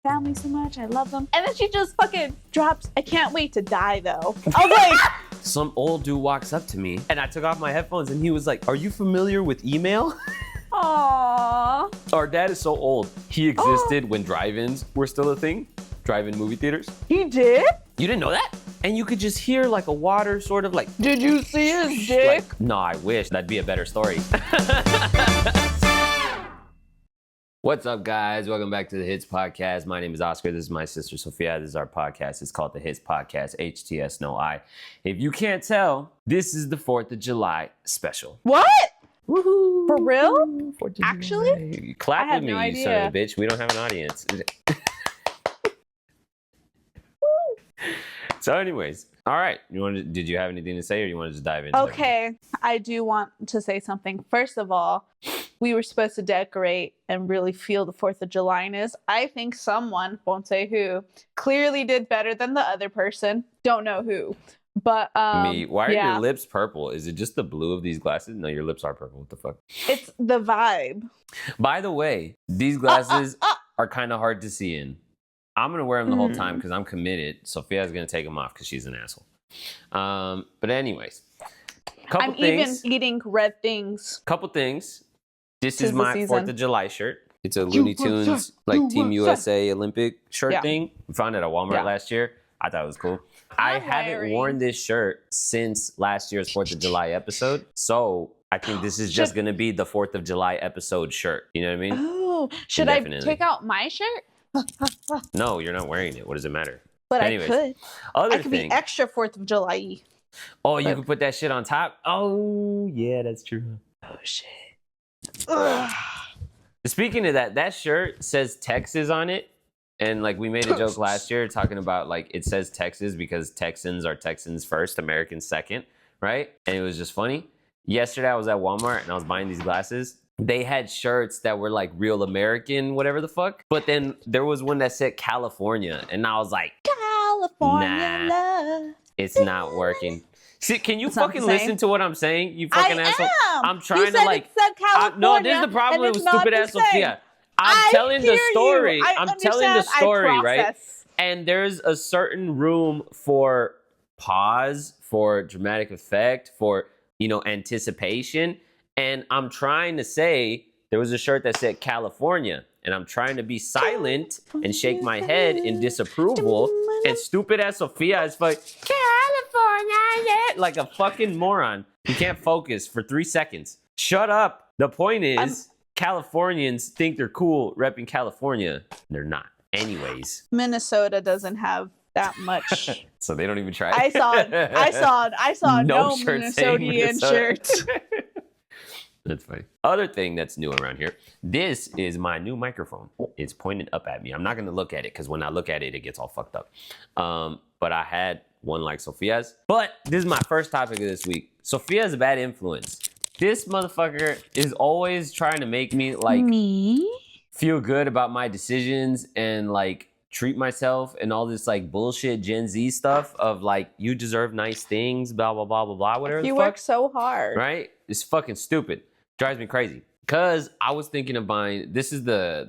family so much. I love them. And then she just fucking drops, I can't wait to die though. I was like, some old dude walks up to me and I took off my headphones and he was like, are you familiar with email? aww. Our dad is so old. He existed when drive-ins were still a thing. Drive-in movie theaters. He did? You didn't know that? And you could just hear like a water sort of like. Did you see his dick? Like, no, I wish. That'd be a better story. What's up, guys? Welcome back to the Hits Podcast. My name is Oscar. This is my sister, Sophia. This is our podcast. It's called the Hits Podcast, HTS, no I. If you can't tell, this is the 4th of July special. What? Woohoo! For real? 4th of Actually? July. Clap I had with me, no you son idea. of a bitch. We don't have an audience. So anyways, all right. Did you have anything to say or you want to just dive into it? Okay, I do want to say something. First of all, we were supposed to decorate and really feel the 4th of July-ness. I think someone, won't say who, clearly did better than the other person. Don't know who. But me. Why are your lips purple? Is it just the blue of these glasses? No, your lips are purple. What the fuck? It's the vibe. By the way, these glasses are kind of hard to see in. I'm going to wear them the whole time because I'm committed. Sophia's going to take them off because she's an asshole. But anyways, I'm even eating red things. Couple things. This Tis is the my season. 4th of July shirt. It's a Looney Tunes, like Team USA Olympic shirt thing. We found it at Walmart last year. I thought it was cool. I haven't worn this shirt since last year's 4th of July episode. So I think this is just going to be the 4th of July episode shirt. You know what I mean? Oh, should Definitely. I take out my shirt? No, you're not wearing it. What does it matter? But Anyways, I could. Other I could thing. be extra 4th of July. Oh, you can put that shit on top? Oh, yeah, that's true. Oh, shit. Ugh. Speaking of that, that shirt says Texas on it. And like we made a joke last year talking about like it says Texas because Texans are Texans first, Americans second, right? And it was just funny. Yesterday I was at Walmart and I was buying these glasses. They had shirts that were like real American, whatever the fuck. But then there was one that said California. And I was like, California love. it's not working. See, can you It's not fucking the same. listen to what I'm saying? You fucking asshole. I'm trying you to said like. it said California, No, this is the problem and with it's not stupid the ass same. Sophia. I'm telling the story. I'm telling the understand. story, I right? process. And there's a certain room for pause, for dramatic effect, for, anticipation. And I'm trying to say, there was a shirt that said California. And I'm trying to be silent and shake my head in disapproval. And stupid ass Sophia is like, California, yeah, like a fucking moron. You can't focus for 3 seconds. Shut up. The point is, Californians think they're cool repping California. They're not. Anyways. Minnesota doesn't have that much. So they don't even try. I saw no shirt saying Minnesotian Minnesota. shirts. That's funny. Other thing that's new around here. This is my new microphone. It's pointed up at me. I'm not going to look at it because when I look at it, it gets all fucked up. But I had one like Sophia's. But this is my first topic of this week. Sophia's a bad influence. This motherfucker is always trying to make me like feel good about my decisions and like treat myself and all this like bullshit Gen Z stuff of like you deserve nice things, blah blah blah blah blah, whatever. You the fuck, work so hard, right? It's fucking stupid. Drives me crazy. Cause I was thinking of buying. This is the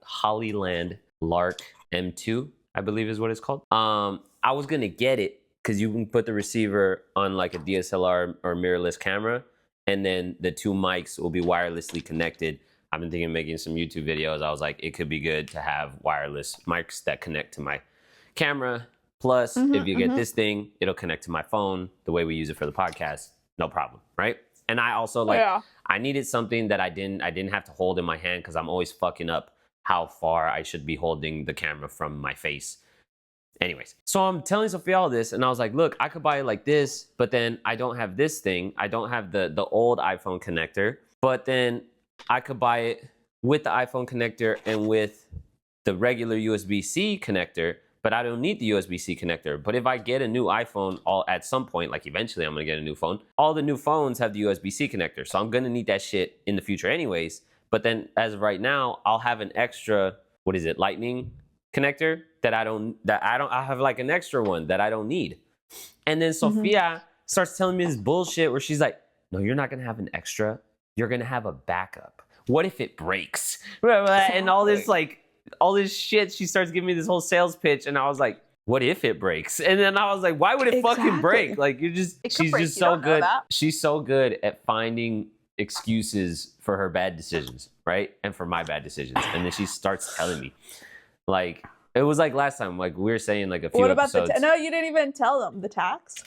Hollyland Lark M2, I believe is what it's called. I was gonna get it because you can put the receiver on like a DSLR or mirrorless camera. And then the 2 mics will be wirelessly connected. I've been thinking of making some YouTube videos. I was like, it could be good to have wireless mics that connect to my camera. Plus, if you get this thing, it'll connect to my phone the way we use it for the podcast. No problem, right? And I also I needed something that I didn't have to hold in my hand because I'm always fucking up how far I should be holding the camera from my face. Anyways, so I'm telling Sophia all this, and I was like, look, I could buy it like this, but then I don't have this thing. I don't have the old iPhone connector, but then I could buy it with the iPhone connector and with the regular USB-C connector, but I don't need the USB-C connector. But if I get a new iPhone at some point, like eventually I'm going to get a new phone, all the new phones have the USB-C connector. So I'm going to need that shit in the future anyways. But then as of right now, I'll have an extra, Lightning connector I have like an extra one that I don't need. And then Sophia starts telling me this bullshit where she's like, no, you're not going to have an extra. You're going to have a backup. What if it breaks? And all this like all this shit. She starts giving me this whole sales pitch, and I was like, what if it breaks? And then I was like, why would it fucking break? Like, she's just so good. She's so good at finding excuses for her bad decisions, right? And for my bad decisions. And then she starts telling me, like, it was like last time, like we were saying, like a few episodes. What about no, you didn't even tell them the tax.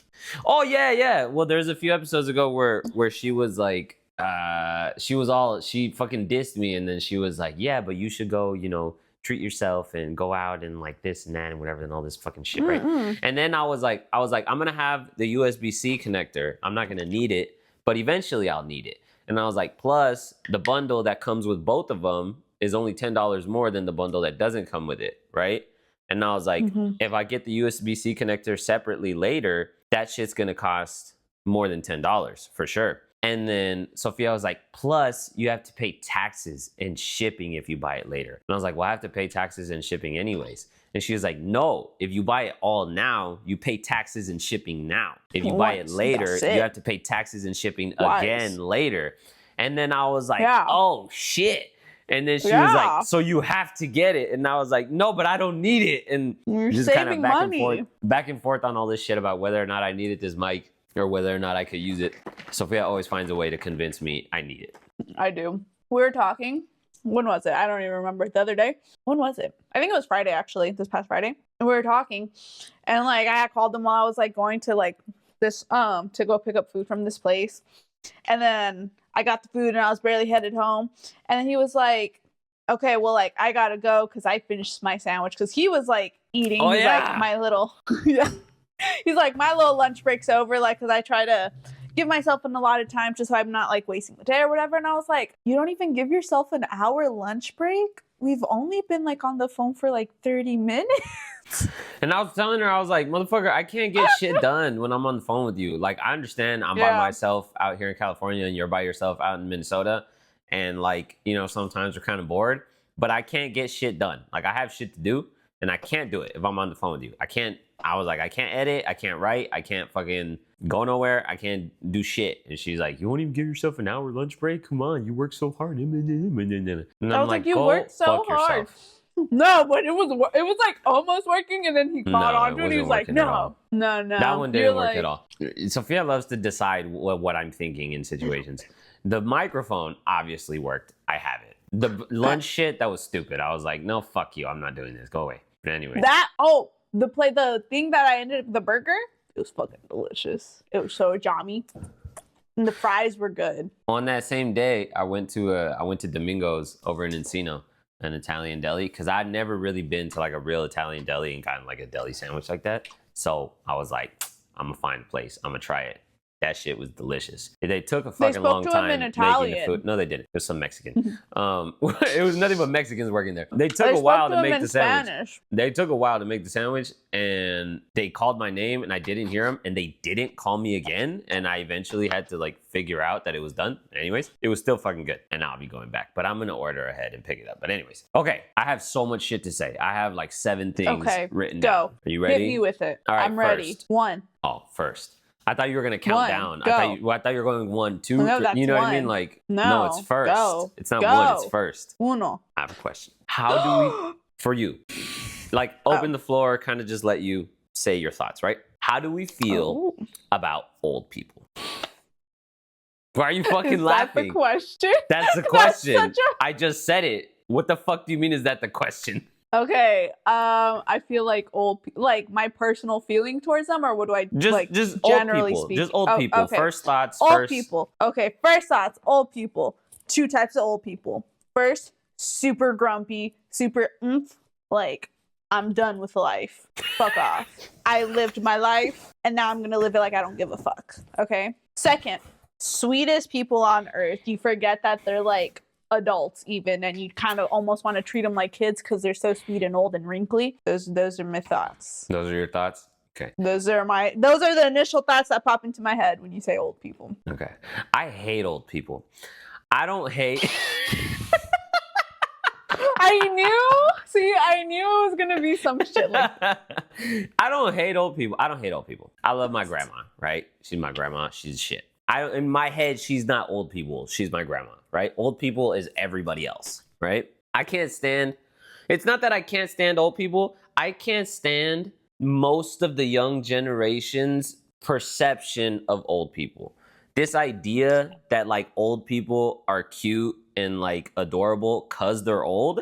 Oh yeah. Well, there's a few episodes ago where she was like, she fucking dissed me, and then she was like, yeah, but you should go, treat yourself and go out and like this and that and whatever and all this fucking shit, right? And then I was like, I'm gonna have the USB-C connector. I'm not gonna need it, but eventually I'll need it. And I was like, plus the bundle that comes with both of them is only $10 more than the bundle that doesn't come with it, right? And I was like, if I get the USB-C connector separately later, that shit's gonna cost more than $10 for sure. And then Sophia was like, plus you have to pay taxes and shipping if you buy it later. And I was like, well, I have to pay taxes and shipping anyways. And she was like, no, if you buy it all now, you pay taxes and shipping now. If you buy it later, you have to pay taxes and shipping again later. And then I was like, oh shit. And then she was like, so you have to get it. And I was like, no, but I don't need it. And you're just saving money. Back and forth on all this shit about whether or not I needed this mic or whether or not I could use it. Sophia always finds a way to convince me I need it. I do. We were talking. When was it? I don't even remember. The other day? When was it? I think it was Friday, actually. This past Friday. And we were talking. And like I had called them while I was like going to like this to go pick up food from this place. And then I got the food and I was barely headed home. And then he was like, okay, well, like I gotta go because I finished my sandwich. Because he was like eating. Oh, He's like my little he's like, my little lunch break's over, like, because I try to give myself an allotted time just so I'm not, like, wasting the day or whatever. And I was like, you don't even give yourself an hour lunch break? We've only been, like, on the phone for, like, 30 minutes. And I was telling her, I was like, motherfucker, I can't get shit done when I'm on the phone with you. Like, I understand I'm by myself out here in California and you're by yourself out in Minnesota. And, like, sometimes we're kind of bored. But I can't get shit done. Like, I have shit to do. And I can't do it if I'm on the phone with you. I was like, I can't edit. I can't write. I can't fucking go nowhere. I can't do shit. And she's like, you won't even give yourself an hour lunch break? Come on, you work so hard. And I was like, you worked so hard. No, but it was like almost working, and then he caught on to it. He was like, no. That one didn't work at all. Sophia loves to decide what I'm thinking in situations. The microphone obviously worked. I have it. The lunch shit, that was stupid. I was like, no, fuck you. I'm not doing this. Go away. But anyway. The thing that I ended up, the burger, it was fucking delicious. It was so yummy. And the fries were good. On that same day, I went to Domingo's over in Encino, an Italian deli, because I'd never really been to like a real Italian deli and gotten like a deli sandwich like that. So I was like, I'm gonna find a place. I'm gonna try it. That shit was delicious. They took a fucking long time making the food. No, they didn't. It was some Mexican. It was nothing but Mexicans working there. They took a while to make the sandwich. They took a while to make the sandwich, and they called my name, and I didn't hear them, and they didn't call me again, and I eventually had to like figure out that it was done. Anyways, it was still fucking good, and I'll be going back, but I'm gonna order ahead and pick it up. But anyways, okay, I have so much shit to say. I have like 7 things written down. Are you ready? Hit me with it. All right, I'm ready. 1. Oh, first. I thought you were going to count down. Go. I thought you were going 1, 2, no, 3. You know what I mean? Like, no, it's first. Go. It's not 1, it's first. Uno. I have a question. How do we, for you, like open the floor, kind of just let you say your thoughts, right? How do we feel about old people? Why are you fucking laughing? That's the question? That's the question. I just said it. What the fuck do you mean is that the question? Okay, I feel like like my personal feeling towards them, or what do I just generally speak? Just old people. Okay. First thoughts. Old people. Okay, first thoughts. Old people. 2 types of old people. First, super grumpy, super like I'm done with life. Fuck off. I lived my life, and now I'm gonna live it like I don't give a fuck. Okay. Second, sweetest people on earth. You forget that they're like adults even, and you kind of almost want to treat them like kids because they're so sweet and old and wrinkly. Those are my thoughts. Those are your thoughts? Okay. Those are the initial thoughts that pop into my head when you say old people. Okay. I hate old people. I don't hate I knew it was gonna be some shit like that. I don't hate old people. I love my grandma, right? She's my grandma. She's shit. In my head, she's not old people. She's my grandma, right? Old people is everybody else, right? I can't stand It's not that I can't stand old people. I can't stand most of the young generation's perception of old people. This idea that like old people are cute and like adorable because they're old,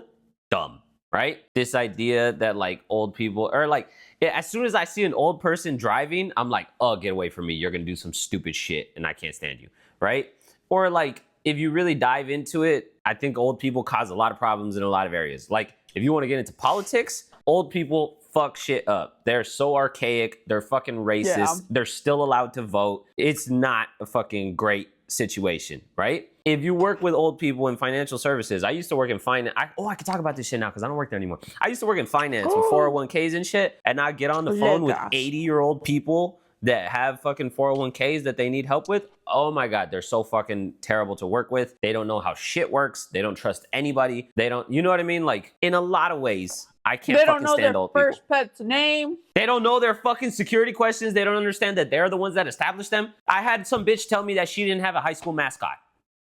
dumb, right? This idea that like old people are like, as soon as I see an old person driving, I'm like, oh, get away from me. You're going to do some stupid shit and I can't stand you, right? Or like, if you really dive into it, I think old people cause a lot of problems in a lot of areas. Like, if you want to get into politics, old people fuck shit up. They're so archaic. They're fucking racist. Yeah. They're still allowed to vote. It's not a fucking great situation, right? If you work with old people in financial services, I used to work in finance. I can talk about this shit now because I don't work there anymore. I used to work in finance with 401ks and shit, and I get on the phone with 80-year-old people that have fucking 401ks that they need help with. Oh my God, they're so fucking terrible to work with. They don't know how shit works. They don't trust anybody. They don't, you know what I mean? Like, in a lot of ways, I can't fucking stand old people. They don't know their first pet's name. They don't know their fucking security questions. They don't understand that they're the ones that established them. I had some bitch tell me that she didn't have a high school mascot.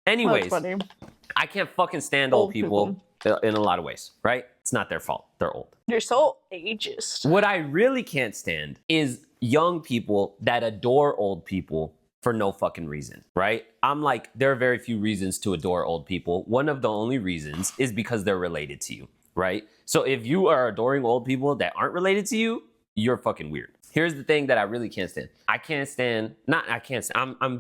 Anyways, That's funny. I can't fucking stand old people in a lot of ways, right? It's not their fault. They're old. You're so ageist. What I really can't stand is young people that adore old people for no fucking reason, right? I'm like, there are very few reasons to adore old people. One of the only reasons is because they're related to you, right? So if you are adoring old people that aren't related to you, you're fucking weird. Here's the thing that I really can't stand. I'm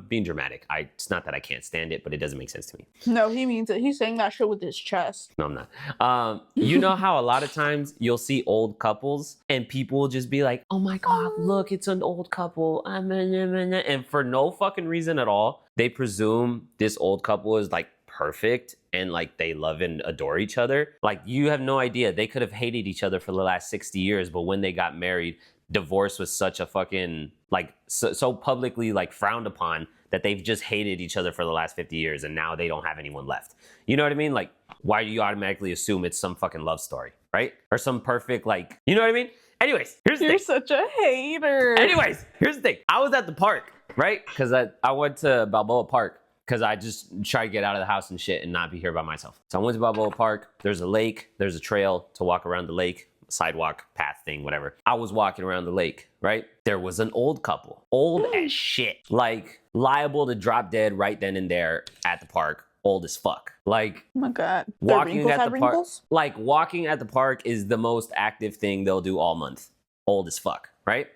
being dramatic. It's not that I can't stand it, but it doesn't make sense to me. No, he means it. He's saying that shit with his chest. No, I'm not. You know how a lot of times you'll see old couples and people will just be like, oh my God, look, it's an old couple. And for no fucking reason at all, they presume this old couple is like perfect and like they love and adore each other. Like, you have no idea. They could have hated each other for the last 60 years, but when they got married, divorce was such a fucking like so publicly like frowned upon that they've just hated each other for the last 50 years and now they don't have anyone left. You know what I mean? Like, why do you automatically assume it's some fucking love story, right? Or some perfect like, you know what I mean? Anyways, here's the thing. You're such a hater. Anyways, here's the thing. I was at the park, right? Because I went to Balboa Park because I just try to get out of the house and shit and not be here by myself. So I went to Balboa Park. There's a lake. There's a trail to walk around the lake. Sidewalk, path thing, whatever. I was walking around the lake, right? There was an old couple, old as shit, like liable to drop dead right then and there at the park, old as fuck. Like, oh my God, walking at the park, like walking at the park is the most active thing they'll do all month. Old as fuck, right?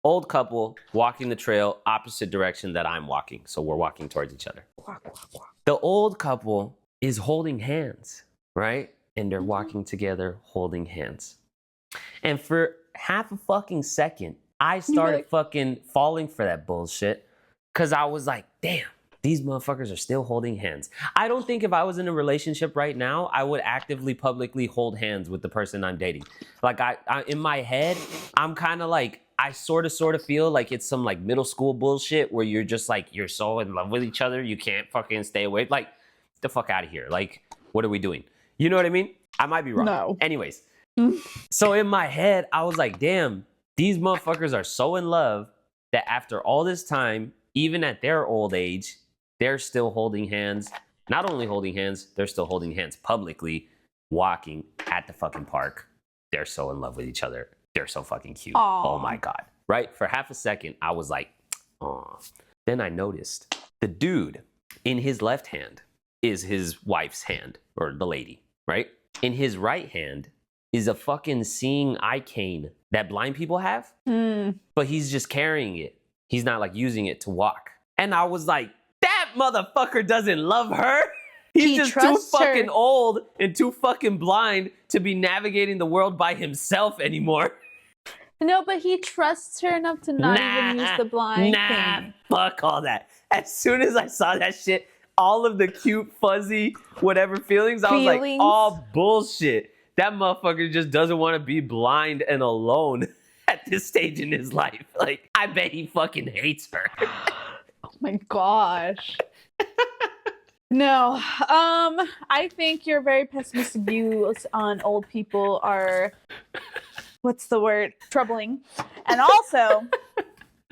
Old couple walking the trail opposite direction that I'm walking, so we're walking towards each other. The old couple is holding hands, right? And they're walking together holding hands. And for half a fucking second, I started fucking falling for that bullshit because I was like, damn, these motherfuckers are still holding hands. I don't think if I was in a relationship right now, I would actively publicly hold hands with the person I'm dating. Like, I in my head, I'm kind of like, I sort of feel like it's some like middle school bullshit where you're just like, you're so in love with each other, you can't fucking stay away. Like, get the fuck out of here. Like, what are we doing? You know what I mean? I might be wrong. No. Anyways, so in my head, I was like, damn, these motherfuckers are so in love that after all this time, even at their old age, they're still holding hands. Not only holding hands, they're still holding hands publicly, walking at the fucking park. They're so in love with each other. They're so fucking cute. Aww. Oh my God. Right? For half a second, I was like, aw. Then I noticed the dude in his left hand is his wife's hand, or the lady, right? In his right hand is a fucking seeing eye cane that blind people have, but he's just carrying it. He's not like using it to walk. And I was like, that motherfucker doesn't love her. He's just too fucking old and too fucking blind to be navigating the world by himself anymore. No, but he trusts her enough to not even use the blind thing. Fuck all that. As soon as I saw that shit, all of the cute, fuzzy, whatever feelings, I was like, all bullshit. That motherfucker just doesn't want to be blind and alone at this stage in his life. Like, I bet he fucking hates her. Oh my gosh. No, I think your very pessimistic views on old people are, what's the word? Troubling. And also,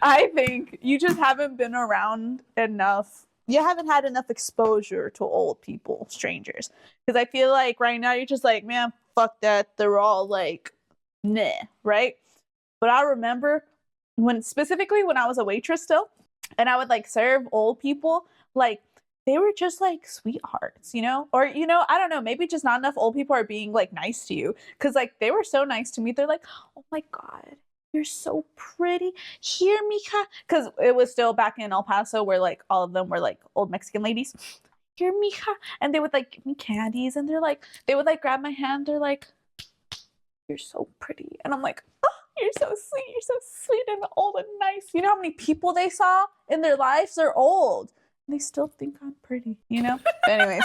I think you just haven't been around enough you haven't had enough exposure to old people, strangers. Because I feel like right now you're just like, man, fuck that. They're all like, nah, right? But I remember specifically when I was a waitress still, and I would like serve old people, like they were just like sweethearts, you know? Or, you know, I don't know, maybe just not enough old people are being like nice to you. Cause like they were so nice to me. They're like, oh my God, you're so pretty. Here, mija. Cause it was still back in El Paso where like all of them were like old Mexican ladies. Here, mija. And they would like give me candies and they would like grab my hand. They're like, you're so pretty. And I'm like, oh, you're so sweet. You're so sweet and old and nice. You know how many people they saw in their lives? They're old. And they still think I'm pretty, you know? But anyways.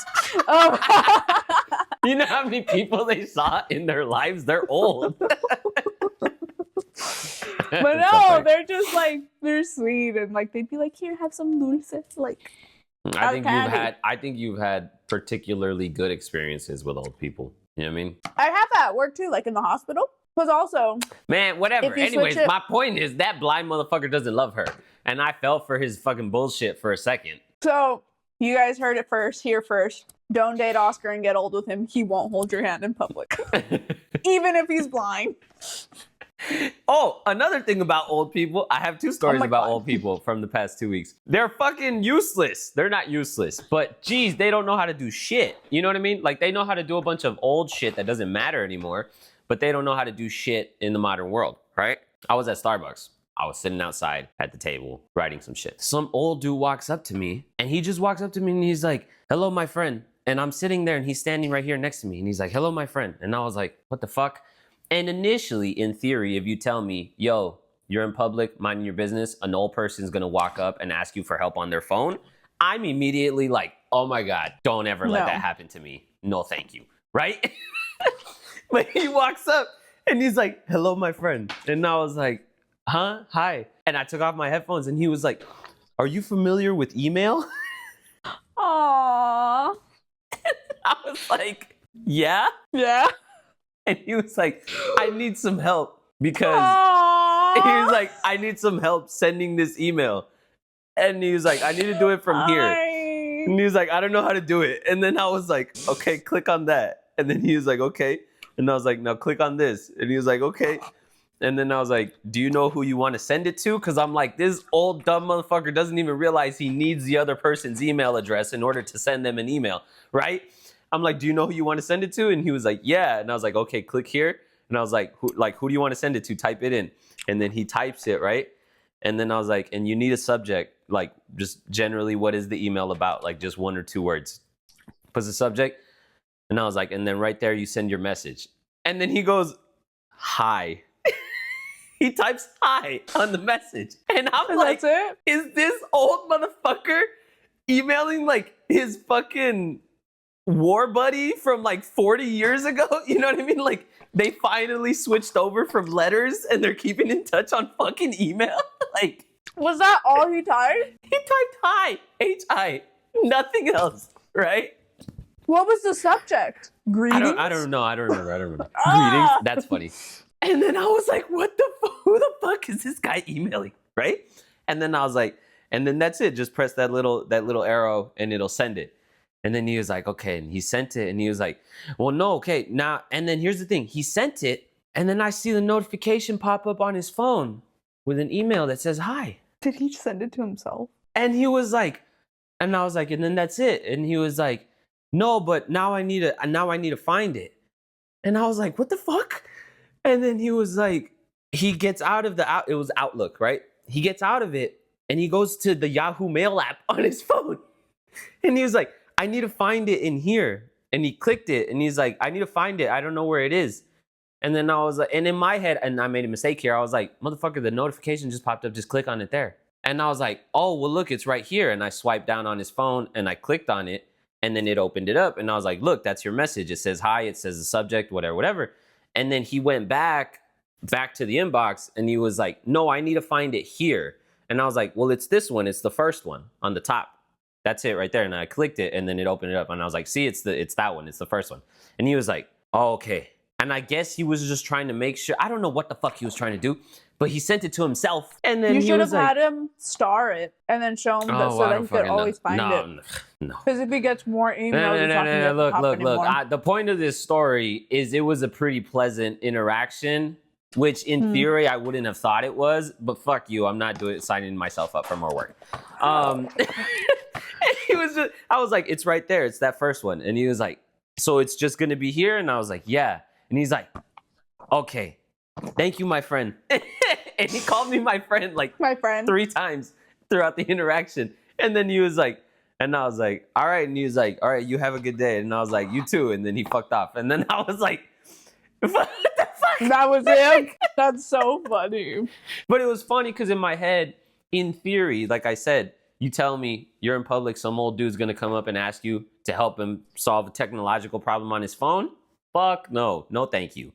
You know how many people they saw in their lives? They're old. But no, they're just like, they're sweet. And like, they'd be like, here, have some dulce. Like, I think you've had particularly good experiences with old people. You know what I mean? I have that at work too, like in the hospital. Because also, man, whatever. Anyways, my point is that blind motherfucker doesn't love her. And I fell for his fucking bullshit for a second. So, you guys heard it here first. Don't date Oscar and get old with him. He won't hold your hand in public. Even if he's blind. Oh, another thing about old people. I have two stories about old people from the past 2 weeks. They're fucking useless. They're not useless. But, geez, they don't know how to do shit. You know what I mean? Like, they know how to do a bunch of old shit that doesn't matter anymore. But they don't know how to do shit in the modern world, right? I was at Starbucks. I was sitting outside at the table writing some shit. Some old dude walks up to me and he just walks up to me and he's like, hello, my friend. And I'm sitting there and he's standing right here next to me. And he's like, hello, my friend. And I was like, what the fuck? And initially, in theory, if you tell me, yo, you're in public, minding your business, an old person's gonna walk up and ask you for help on their phone, I'm immediately like, oh my God, don't ever let that happen to me. No, thank you, right? But he walks up and he's like, hello, my friend. And I was like, huh? Hi. And I took off my headphones and he was like, are you familiar with email? Aww. I was like, yeah? Yeah. And he was like, I need some help because Aww. he was like, I need some help sending this email. And he was like, I need to do it from here. And he was like, I don't know how to do it. And then I was like, okay, click on that. And then he was like, okay. And I was like, now click on this. And he was like, okay. And then I was like, do you know who you want to send it to? Because I'm like, this old dumb motherfucker doesn't even realize he needs the other person's email address in order to send them an email, right? I'm like, do you know who you want to send it to? And he was like, yeah. And I was like, okay, click here. And I was like, who do you want to send it to? Type it in. And then he types it, right? And then I was like, and you need a subject, like just generally what is the email about? Like just 1 or 2 words. Puts the subject. And I was like, and then right there you send your message. And then he goes, hi. He types hi on the message. And I'm like, is this old motherfucker emailing like his fucking war buddy from like 40 years ago? You know what I mean? Like they finally switched over from letters and they're keeping in touch on fucking email. Like, was that all he typed? He typed hi, H-I, nothing else, right? What was the subject? Greetings? I don't know. I don't remember. Greetings? That's funny. And then I was like, who the fuck is this guy emailing, right? And then I was like, and then that's it. Just press that little arrow and it'll send it. And then he was like, okay. And he sent it and he was like, well, no, okay. Now, and then here's the thing. He sent it and then I see the notification pop up on his phone with an email that says, hi. Did he send it to himself? And he was like, and I was like, and then that's it. And he was like, no, but now I need to find it. And I was like, what the fuck? And then he was like, he gets out of it was Outlook, right? He gets out of it and he goes to the Yahoo Mail app on his phone. And he was like, I need to find it in here. And he clicked it and he's like, I need to find it. I don't know where it is. And then I was like, and in my head, and I made a mistake here. I was like, motherfucker, the notification just popped up. Just click on it there. And I was like, oh, well, look, it's right here. And I swiped down on his phone and I clicked on it. And then it opened it up. And I was like, look, that's your message. It says hi. It says the subject, whatever. And then he went back to the inbox and he was like, no, I need to find it here. And I was like, well, it's this one. It's the first one on the top. That's it right there. And I clicked it and then it opened it up. And I was like, see, it's that one. It's the first one. And he was like, oh, okay. And I guess he was just trying to make sure. I don't know what the fuck he was trying to do, but he sent it to himself. And then you he should was have like, had him star it and then show him that so I that don't he could fucking know. always find it. No. Because if he gets more emails, it's not going to Look. pop anymore. The point of this story is it was a pretty pleasant interaction, which in theory I wouldn't have thought it was. But fuck you, I'm not signing myself up for more work. He was just, I was like, it's right there. It's that first one. And he was like, so it's just going to be here? And I was like, yeah. And he's like, okay, thank you, my friend. And he called me my friend like my friend 3 times throughout the interaction. And then he was like, and I was like, all right. And he was like, all right, you have a good day. And I was like, you too. And then he fucked off. And then I was like, what the fuck? That was him? That's so funny. But it was funny because in my head, in theory, like I said, you tell me you're in public, some old dude's going to come up and ask you to help him solve a technological problem on his phone? Fuck no. No, thank you.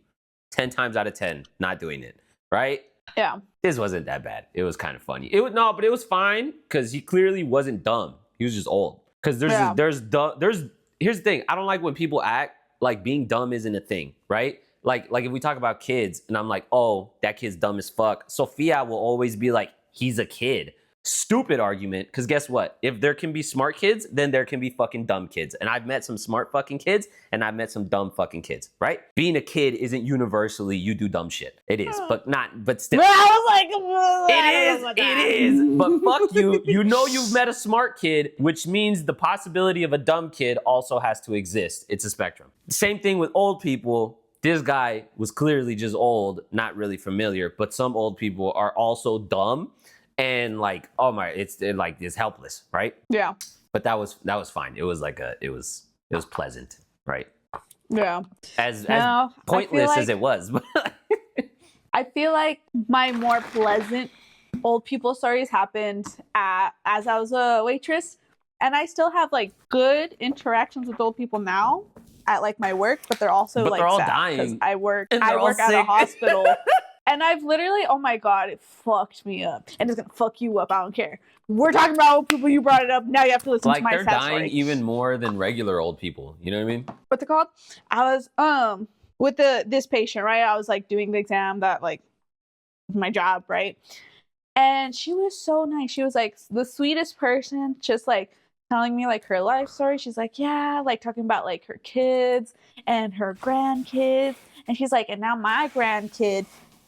10 times out of 10, not doing it. Right? Yeah. This wasn't that bad. It was kind of funny. But it was fine because he clearly wasn't dumb. He was just old. Because here's the thing. I don't like when people act like being dumb isn't a thing, right? Like if we talk about kids and I'm like, oh, that kid's dumb as fuck. Sophia will always be like, he's a kid. Stupid argument, because guess what? If there can be smart kids, then there can be fucking dumb kids. And I've met some smart fucking kids, and I've met some dumb fucking kids, right? Being a kid isn't universally you do dumb shit. It is, but still. But I was like, it is. But fuck you. You know you've met a smart kid, which means the possibility of a dumb kid also has to exist. It's a spectrum. Same thing with old people. This guy was clearly just old, not really familiar, but some old people are also dumb. And like, oh my, it's helpless, right? Yeah. But that was fine. It was like it was pleasant, right? Yeah. As pointless as it was. I feel like my more pleasant old people stories happened as I was a waitress, and I still have like good interactions with old people now at like my work, but they're also like they're all sad dying. I work at a hospital. And I've literally, oh my God, it fucked me up. And it's going to fuck you up. I don't care. We're talking about old people. You brought it up. Now you have to listen to my sad story. Like they're dying even more than regular old people. You know what I mean? What's it called? I was with this patient, right? I was like doing the exam that like my job, right? And she was so nice. She was like the sweetest person, just like telling me like her life story. She's like, yeah, like talking about like her kids and her grandkids. And she's like, and now my grandkid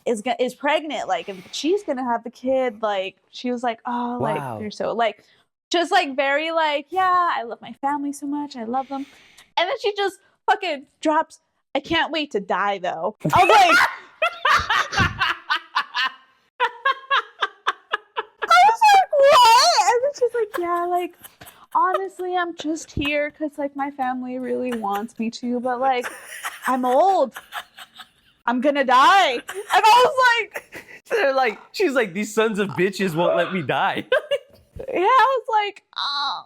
is pregnant, like, and she's gonna have the kid. Like, she was like, oh, like, wow. They're so like, just like very like, yeah, I love my family so much, I love them. And then she just fucking drops, I can't wait to die though. I was like, what? And then she's like, yeah, like, honestly, I'm just here because like my family really wants me to, but like, I'm old. I'm gonna die. And I was like, she's like, these sons of bitches won't let me die. Yeah, I was like, oh.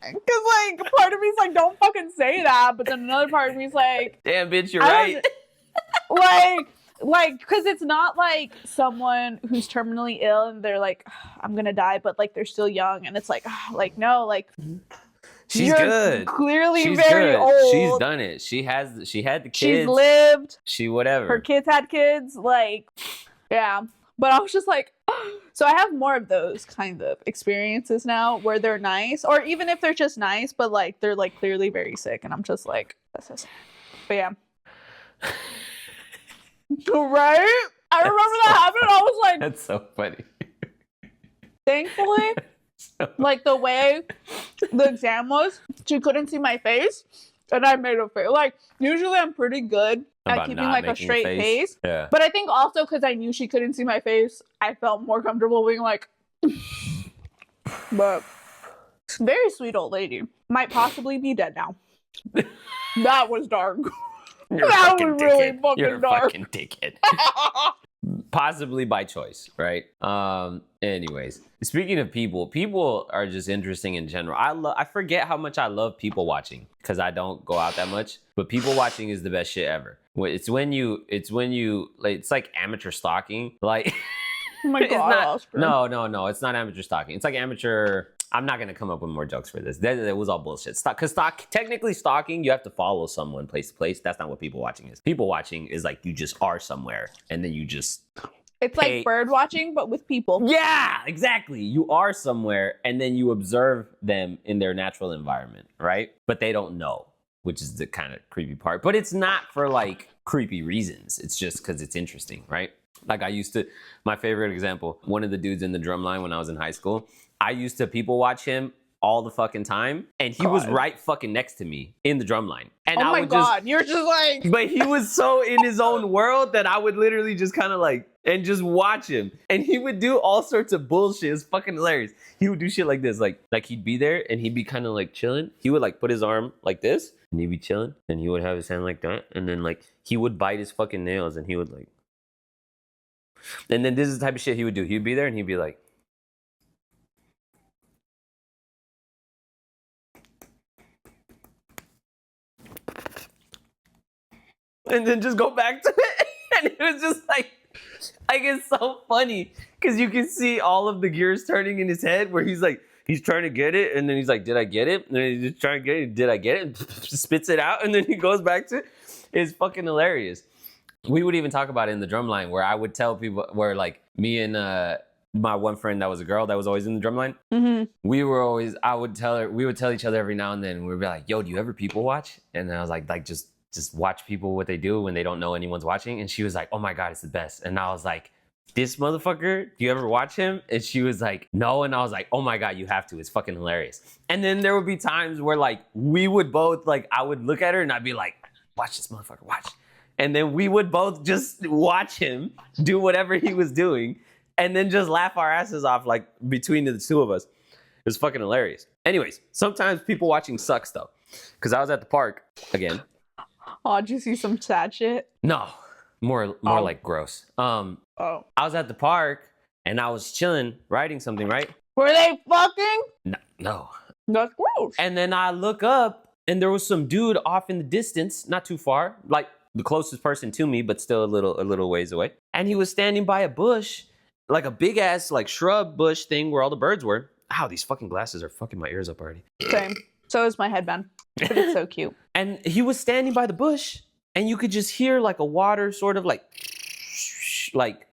Because like, part of me's like, don't fucking say that. But then another part of me's like, damn, bitch, you're right. Like, because it's not like someone who's terminally ill and they're like, I'm gonna die, but like they're still young. And it's like, no, like, she's good. Clearly she's very good. old. She's done it. She had the kids. She's lived. Whatever. Her kids had kids. Like, yeah. But I was just like, so I have more of those kind of experiences now where they're nice, or even if they're just nice, but like they're like clearly very sick, and I'm just like, that's so sad. But yeah. Right? I remember that happened. I was like, that's so funny. Thankfully, like the way the exam was, she couldn't see my face, and I made a face. Like, usually I'm pretty good at keeping like a straight face. Yeah. But I think also because I knew she couldn't see my face, I felt more comfortable being like, but very sweet old lady. Might possibly be dead now. That was dark. That was really fucking dark. Fucking dickhead. Possibly by choice, right? Anyways, speaking of people are just interesting in general. I forget how much I love people watching because I don't go out that much. But people watching is the best shit ever. It's when you like, it's like amateur stalking. Like, oh my God, no, it's not amateur stalking. It's like amateur I'm not gonna come up with more jokes for this. That was all bullshit. Because technically stalking, you have to follow someone place to place. That's not what people watching is. People watching is like you just are somewhere and then you just It's like bird watching, but with people. Yeah, exactly. You are somewhere and then you observe them in their natural environment, right? But they don't know, which is the kind of creepy part. But it's not for like creepy reasons. It's just because it's interesting, right? Like my favorite example, one of the dudes in the drum line when I was in high school, I used to people watch him all the fucking time, and he was right fucking next to me in the drum line. And oh my God, you're just like... But he was so in his own world that I would literally just kind of like, and just watch him. And he would do all sorts of bullshit. It's fucking hilarious. He would do shit like this, like he'd be there and he'd be kind of like chilling. He would like put his arm like this, and he'd be chilling, and he would have his hand like that, and then like he would bite his fucking nails, and he would like... And then this is the type of shit he would do. He'd be there and he'd be like... And then just go back to it. And it was just like it's so funny. Because you can see all of the gears turning in his head where he's like, he's trying to get it. And then he's like, did I get it? And then he's just trying to get it. Did I get it? And spits it out. And then he goes back to it. It's fucking hilarious. We would even talk about it in the drum line where I would tell people, where like me and my one friend that was a girl that was always in the drum line, we would tell each other every now and then, we'd be like, yo, do you ever people watch? And I was like just watch people what they do when they don't know anyone's watching. And she was like, oh my God, it's the best. And I was like, this motherfucker, do you ever watch him? And she was like, no. And I was like, oh my God, you have to. It's fucking hilarious. And then there would be times where like we would both like, I would look at her and I'd be like, watch this motherfucker, watch. And then we would both just watch him do whatever he was doing and then just laugh our asses off like between the two of us. It was fucking hilarious. Anyways, sometimes people watching sucks though. Because I was at the park again. Oh, did you see some sad shit? No, more like gross. I was at the park and I was chilling, writing something, right? Were they fucking? No. That's gross. And then I look up and there was some dude off in the distance, not too far, like the closest person to me, but still a little ways away. And he was standing by a bush, like a big ass like shrub bush thing where all the birds were. Ow, these fucking glasses are fucking my ears up already. Same. So is my headband. But it's so cute. And he was standing by the bush and you could just hear like a water sort of like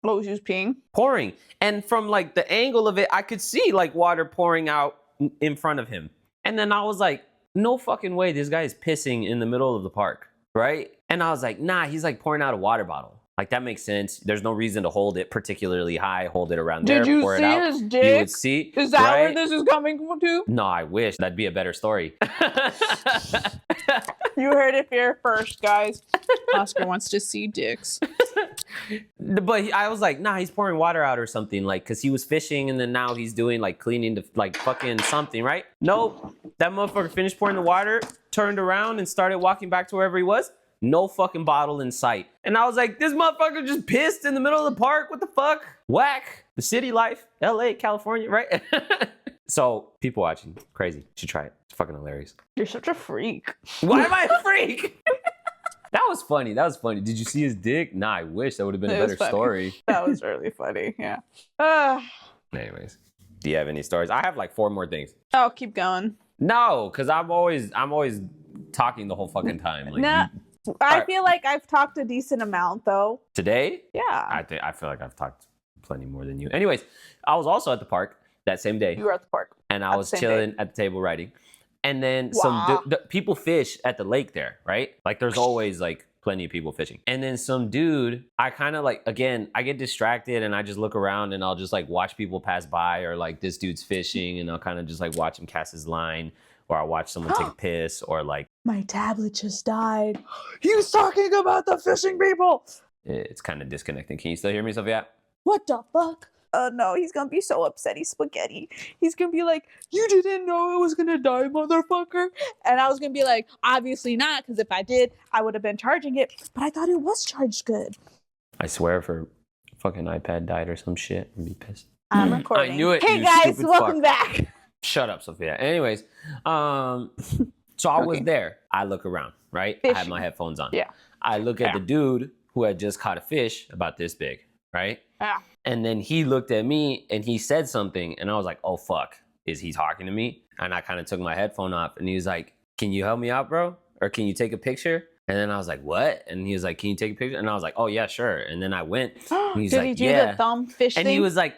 oh, he was peeing? Pouring. And from like the angle of it, I could see like water pouring out in front of him. And then I was like, no fucking way this guy is pissing in the middle of the park, right? And I was like, nah, he's like pouring out a water bottle. Like that makes sense. There's no reason to hold it particularly high. Hold it around there. Did you pour see it out. his dick? You would see. Is that right? where this is coming from to? No, I wish. That'd be a better story. You heard it here first, guys. Oscar wants to see dicks. But I was like, nah, he's pouring water out or something, like, because he was fishing and then now he's doing like cleaning the like fucking something, right? Nope. That motherfucker finished pouring the water, turned around and started walking back to wherever he was. No fucking bottle in sight. And I was like, this motherfucker just pissed in the middle of the park. What the fuck? Whack. The city life. LA, California, right? So, people watching. Crazy. You should try it. It's fucking hilarious. You're such a freak. Why am I a freak? That was funny. Did you see his dick? Nah, I wish. That would have been a better story. That was really funny. Yeah. Anyways, do you have any stories? I have like 4 more things. Oh, keep going. No, because I'm always talking the whole fucking time. Like, nah. I feel like I've talked a decent amount though. Today? Yeah. I feel like I've talked plenty more than you. Anyways, I was also at the park that same day. You were at the park. And I was chilling at the table writing. And then people fish at the lake there, right? Like there's always like plenty of people fishing. And then some dude, I kind of like, again, I get distracted and I just look around and I'll just like watch people pass by, or like this dude's fishing and I'll kind of just like watch him cast his line, or I'll watch someone take a piss, or like, my tablet just died. He was talking about the fishing people. It's kind of disconnecting. Can you still hear me, Sophia? What the fuck? No, he's gonna be so upset. He's spaghetti. He's gonna be like, you didn't know I was gonna die, motherfucker. And I was gonna be like, obviously not, because if I did, I would have been charging it. But I thought it was charged good. I swear if her fucking iPad died or some shit, I'd be pissed. I'm recording. I knew it. Hey guys, welcome back. Shut up, Sophia. Anyways, so I was there. I look around, right? I had my headphones on. Yeah. I look at the dude who had just caught a fish about this big, right? Yeah. And then he looked at me and he said something and I was like, oh fuck. is he talking to me? And I kind of took my headphone off, and he was like, "Can you help me out, bro? Or can you take a picture?" And then I was like, "What?" And he was like, "Can you take a picture?" And I was like, "Oh yeah, sure." And then I went. And he's Did like, he do "Yeah." the thumb fish And thing? he was like,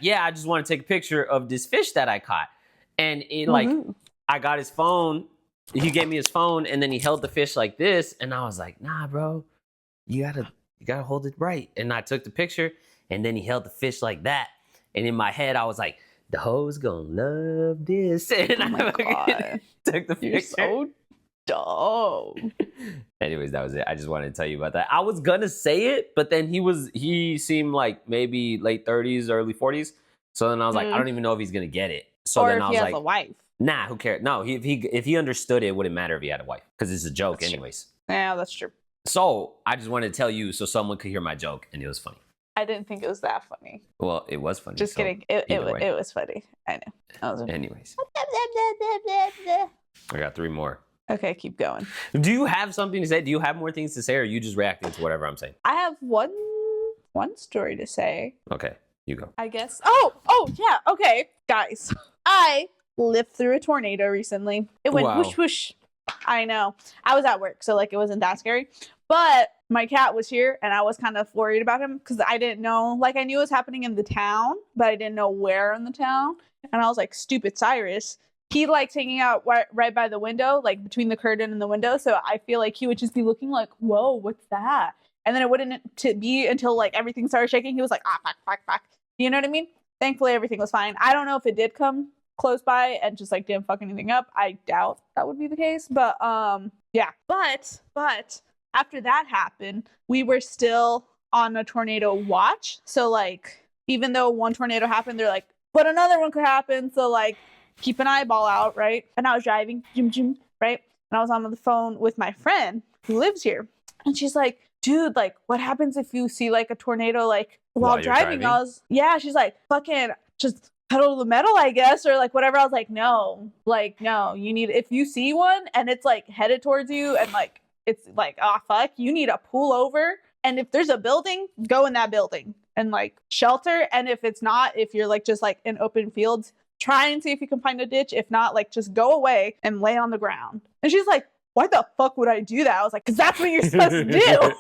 "Yeah, I just want to take a picture of this fish that I caught." And it like, I got his phone. He gave me his phone, and then he held the fish like this, and I was like, "Nah, bro, you gotta hold it right." And I took the picture, and then he held the fish like that. And in my head, I was like, "The hoes gonna love this." And Oh my God. took the picture. You're so dumb. Anyways, that was it. I just wanted to tell you about that. I was gonna say it, but then he seemed like maybe late 30s, early 40s. So then I was like, I don't even know if he's gonna get it. So or then if I he was has like, a wife. nah, who cares? No, if he understood it, it wouldn't matter if he had a wife because it's a joke, That's true. anyways. Yeah, that's true. So I just wanted to tell you so someone could hear my joke, and it was funny. I didn't think it was that funny. Well, it was funny. Just so kidding. It either way. was funny. I know. Anyways, I got 3 more. Okay, keep going. Do you have something to say? Do you have more things to say, or are you just reacting to whatever I'm saying? I have one story to say. Okay, you go. I guess. Oh yeah. Okay, guys. I lived through a tornado recently. It went whoosh whoosh. I know. I was at work, so like it wasn't that scary. But my cat was here, and I was kind of worried about him because I didn't know. Like I knew it was happening in the town, but I didn't know where in the town. And I was like, "Stupid Cyrus." He likes hanging out right by the window, like between the curtain and the window. So I feel like he would just be looking like, "Whoa, what's that?" And then it wouldn't be until like everything started shaking. He was like, fuck. You know what I mean? Thankfully, everything was fine. I don't know if it did come close by and just like didn't fuck anything up. I doubt that would be the case. But yeah. But after that happened, we were still on a tornado watch. So like, even though one tornado happened, they're like, but another one could happen. So like, keep an eyeball out, right? And I was driving, right? And I was on the phone with my friend who lives here. And she's like, dude, like, what happens if you see like a tornado like while driving? She's like, fucking just pedal to the metal, I guess, or like whatever. I was like, no, you need, if you see one and it's like headed towards you and like it's like, oh fuck, you need to pull over. And if there's a building, go in that building and like shelter. And if it's not, if you're like just like in open fields, try and see if you can find a ditch. If not, like just go away and lay on the ground. And she's like, why the fuck would I do that? I was like, because that's what you're supposed to do.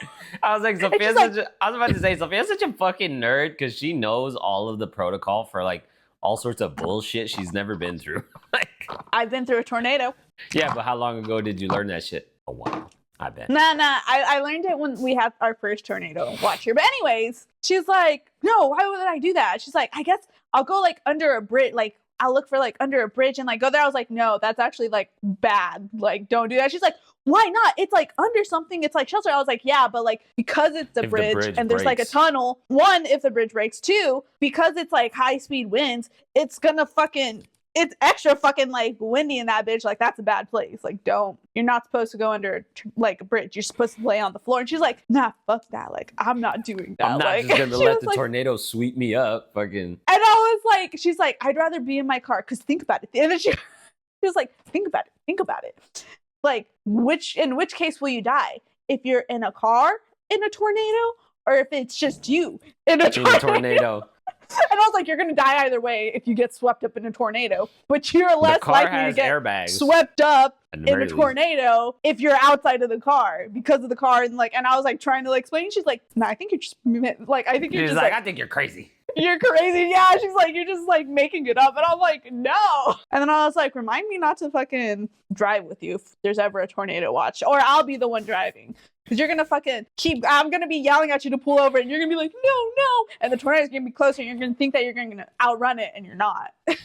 I was like, Sophia's I was about to say, Sophia's such a fucking nerd because she knows all of the protocol for like all sorts of bullshit she's never been through. Like, I've been through a tornado. Yeah, but how long ago did you learn that shit? A while, I bet. Nah. I learned it when we had our first tornado watch here. But anyways, she's like, no, why would I do that? She's like, I guess I'll go like under a bridge, like I'll look for like under a bridge and like go there. I was like, no, that's actually like bad. Like, don't do that. She's like, why not? It's like under something. It's like shelter. I was like, yeah, but like because it's a bridge and there's like a tunnel. 1, if the bridge breaks. 2, because it's like high speed winds, it's gonna fucking, it's extra fucking like windy in that bitch. Like that's a bad place. Like you're not supposed to go under like a bridge. You're supposed to lay on the floor. And she's like, nah, fuck that. Like I'm not doing that. I'm not like, just gonna let the tornado sweep me up. Fucking. And I was like, she's like, I'd rather be in my car because think about it. And then she was like, think about it. Like in which case will you die? If you're in a car in a tornado, or if it's just you in a tornado. And I was like, you're going to die either way if you get swept up in a tornado, but you're less likely to get swept up in a tornado if you're outside of the car because of the car. And like, and I was like trying to like explain. She's like, no, I think you're just like, I think you're just like, I think you're crazy. You're crazy. Yeah. She's like, you're just like making it up. And I'm like, no. And then I was like, remind me not to fucking drive with you if there's ever a tornado watch, or I'll be the one driving. Because you're going to fucking I'm going to be yelling at you to pull over and you're going to be like, no. And the tornado's going to be closer. And you're going to think that you're going to outrun it and you're not. But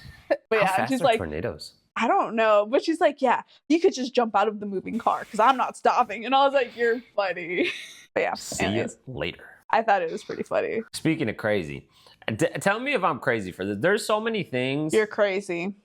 yeah, how fast she's are like, tornadoes? I don't know. But she's like, yeah, you could just jump out of the moving car because I'm not stopping. And I was like, you're funny. But yeah. See you later. I thought it was pretty funny. Speaking of crazy, tell me if I'm crazy for this. There's so many things. You're crazy.